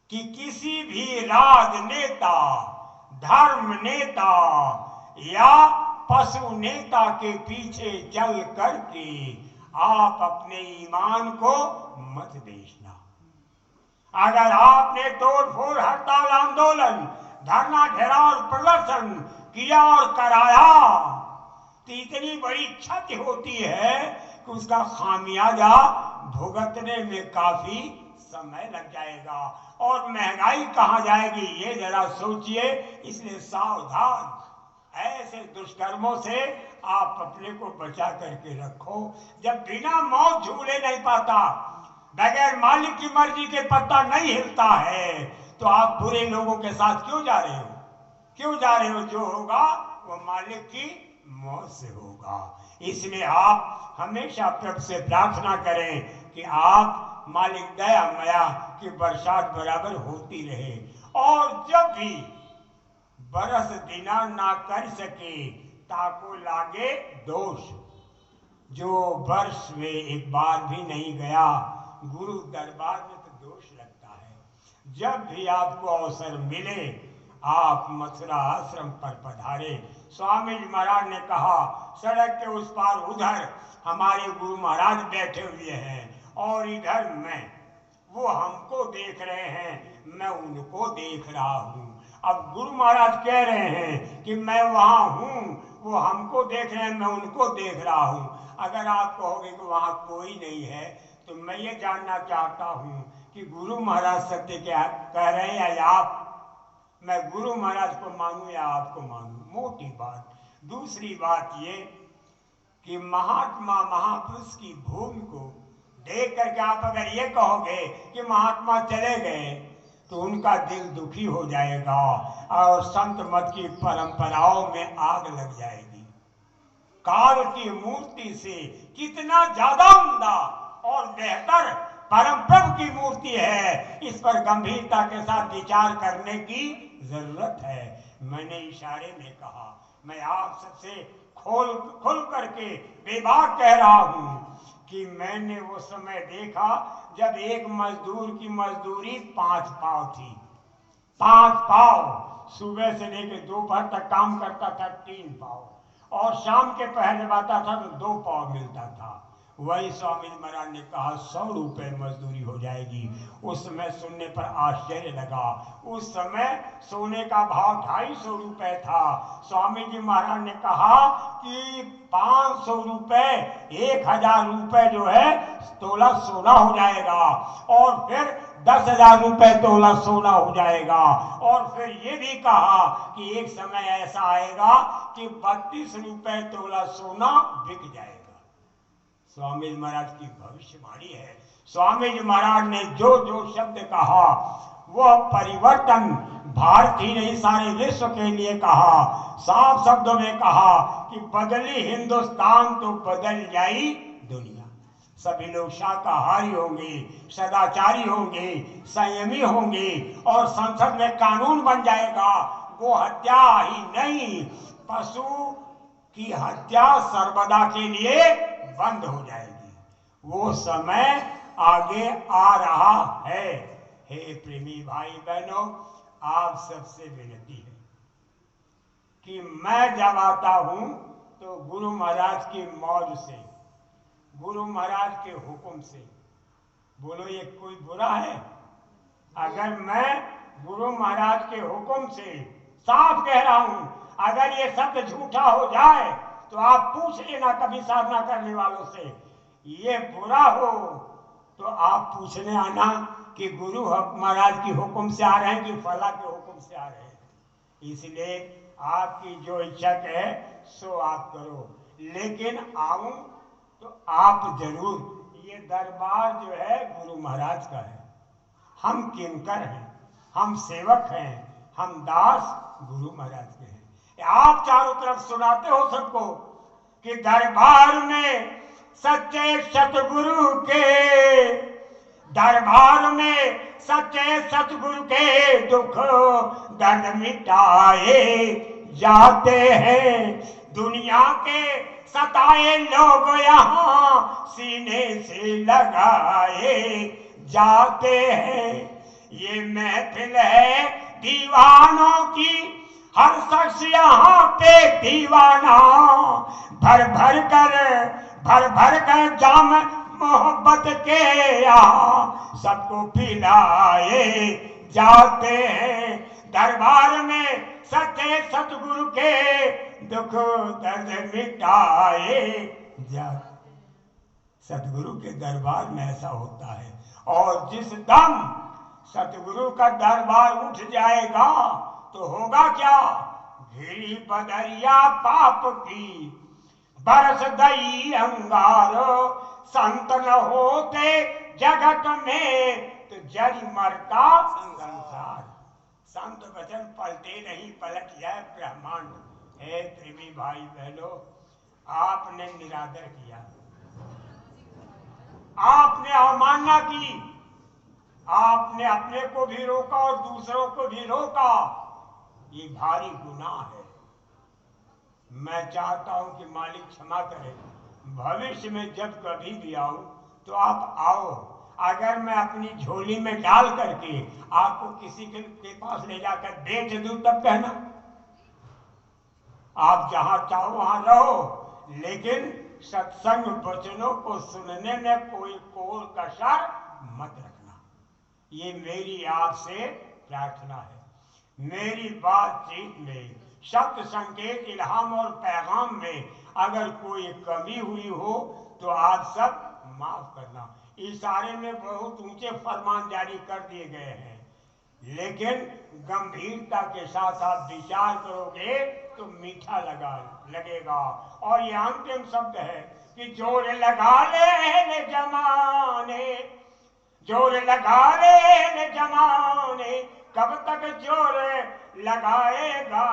कि किसी भी राजनेता, धर्म नेता या पशु नेता के पीछे चल करके आप अपने ईमान को मत बेचना। अगर आपने तोड़फोड़, हड़ताल, आंदोलन, धरना, घेराव और प्रदर्शन किया और कराया तो इतनी बड़ी क्षति होती है कि उसका खामियाजा भुगतने में काफी समय लग जाएगा और महंगाई कहाँ जाएगी ये जरा सोचिए। इसलिए सावधान, ऐसे दुष्कर्मों से आप अपने को बचा करके रखो। जब बिना मौत झूले नहीं पाता, बगैर मालिक की मर्जी के पत्ता नहीं हिलता है, तो आप बुरे लोगों के साथ क्यों जा रहे हो? क्यों जा रहे हो? जो होगा वो मालिक की मौत से होगा। इसलिए आप हमेशा प्रभु से प्रार्थना करें कि आप मालिक दया मया की बरसात बराबर होती रहे, और जब भी बरस दिना ना कर सके ताको लागे दोष। जो वर्ष में एक बार भी नहीं गया गुरु दरबार में तो दोष लगता है। जब भी आपको अवसर मिले आप मथुरा आश्रम पर पधारे। स्वामी जी महाराज ने कहा सड़क के उस पार उधर हमारे गुरु महाराज बैठे हुए हैं और इधर मैं, वो हमको देख रहे हैं, मैं उनको देख रहा हूँ। अब गुरु महाराज कह रहे हैं कि मैं वहाँ हूँ, वो हमको देख रहे हैं, मैं उनको देख रहा हूँ। अगर आप कहोगे कि वहाँ कोई नहीं है तो मैं ये जानना चाहता हूँ कि गुरु महाराज सत्य क्या कह रहे हैं या आप, मैं गुरु महाराज को मानूं या आपको मानूं, मोटी बात। दूसरी बात ये कि महात्मा महापुरुष की भूमि को देख करके आप अगर ये कहोगे कि महात्मा चले गए तो उनका दिल दुखी हो जाएगा और संत मत की परंपराओं में आग लग जाएगी। काल की मूर्ति से कितना ज्यादा उम्दा और बेहतर परम प्रभु की मूर्ति है, इस पर गंभीरता के साथ विचार करने की जरूरत है। मैंने इशारे में कहा, मैं आप सबसे खोल करके बेबाक कह रहा हूं कि मैंने वो समय देखा जब एक मजदूर की मजदूरी 5 पाव थी। 5 पाव सुबह से लेकर दोपहर तक काम करता था 3 पाव, और शाम के पहले आता था तो 2 पाव मिलता था। वही स्वामी महाराज ने कहा 100 रुपए मजदूरी हो जाएगी। उस समय सुनने पर आश्चर्य लगा। उस समय सोने का भाव 250 रुपए था। स्वामी जी महाराज ने कहा कि 500 रुपए 1000 रुपए जो है तोला सोना हो जाएगा, और फिर 10,000 रुपए तोला सोना हो जाएगा। और फिर ये भी कहा कि एक समय ऐसा आएगा कि 32 रुपए तोला सोना बिक जाएगा। स्वामी जी महाराज की भविष्यवाणी है। स्वामी जी महाराज ने जो जो शब्द कहा वह परिवर्तन भारत ही नहीं सारे विश्व के लिए कहा। साफ शब्दों में कहा कि बदली हिंदुस्तान तो बदल जाई दुनिया। सभी लोग शाकाहारी होंगे, सदाचारी होंगे, संयमी होंगे, और संसद में कानून बन जाएगा वो हत्या ही नहीं, पशु की हत्या सर्वदा के लिए बंद हो जाएगी। वो समय आगे आ रहा है। हे प्रेमी भाई बहनों, आप सबसे विनती है कि मैं जब आता हूं तो गुरु महाराज की मौज से, गुरु महाराज के हुक्म से। बोलो ये कोई बुरा है? अगर मैं गुरु महाराज के हुक्म से साफ कह रहा हूं, अगर ये शब्द झूठा हो जाए तो आप पूछ लेना कभी साधना करने वालों से, ये बुरा हो तो आप पूछने आना कि गुरु महाराज की हुक्म से आ रहे हैं कि फला के हुक्म से आ रहे हैं। इसलिए आपकी जो इच्छा है सो आप करो, लेकिन आऊं तो आप जरूर। ये दरबार जो है गुरु महाराज का है, हम किंकर हैं, हम सेवक हैं, हम दास गुरु महाराज के हैं। आप चारों तरफ सुनाते हो सबको कि दरबार में सच्चे सतगुरु के, दरबार में सच्चे सतगुरु के दुख दर्द मिटाए जाते हैं। दुनिया के सताए लोग यहाँ सीने से लगाए जाते हैं। ये महफिल है दीवानों की, हर शख्स यहाँ पे दीवाना, भर भर कर जाम मोहब्बत के यहाँ सबको पिलाए जाते हैं। दरबार में सच्चे सतगुरु के दुख दर्द मिटाए जाते। सतगुरु के दरबार में ऐसा होता है, और जिस दम सतगुरु का दरबार उठ जाएगा तो होगा क्या? घिरी बदरिया पाप की बरस दई अंगारो, संत न होते जगत में तो जड़ मरता संसार। संत वचन पलटे नहीं, पलट जाए ब्रह्मांड। हे प्रेमी भाई बहनों, आपने निरादर किया, आपने अवमानना की, आपने अपने को भी रोका और दूसरों को भी रोका। ये भारी गुनाह है। मैं चाहता हूं कि मालिक क्षमा करे। भविष्य में जब कभी भी आऊं तो आप आओ, अगर मैं अपनी झोली में डाल करके आपको किसी के पास ले जाकर बेच दूं तब कहना। आप जहां चाहो वहां रहो, लेकिन सत्संग वचनों को सुनने में कोई कोर कसर मत रखना। ये मेरी आपसे प्रार्थना है। मेरी बातचीत में शब्द संकेत इल्हाम और पैगाम में अगर कोई कमी हुई हो तो आप सब माफ करना। इशारे में बहुत ऊंचे फरमान जारी कर दिए गए हैं, लेकिन गंभीरता के साथ आप विचार करोगे तो मीठा लगेगा। और ये अंतिम शब्द है कि जोर लगा ले जमाने, जोर लगा ले जमाने, कब तक जोर लगाएगा।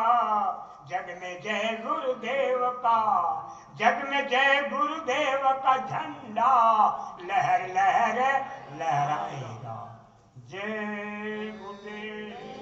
जग में जय गुरुदेव का, जग में जय गुरुदेव का झंडा लहर लहर लहराएगा। जय गुरुदेव।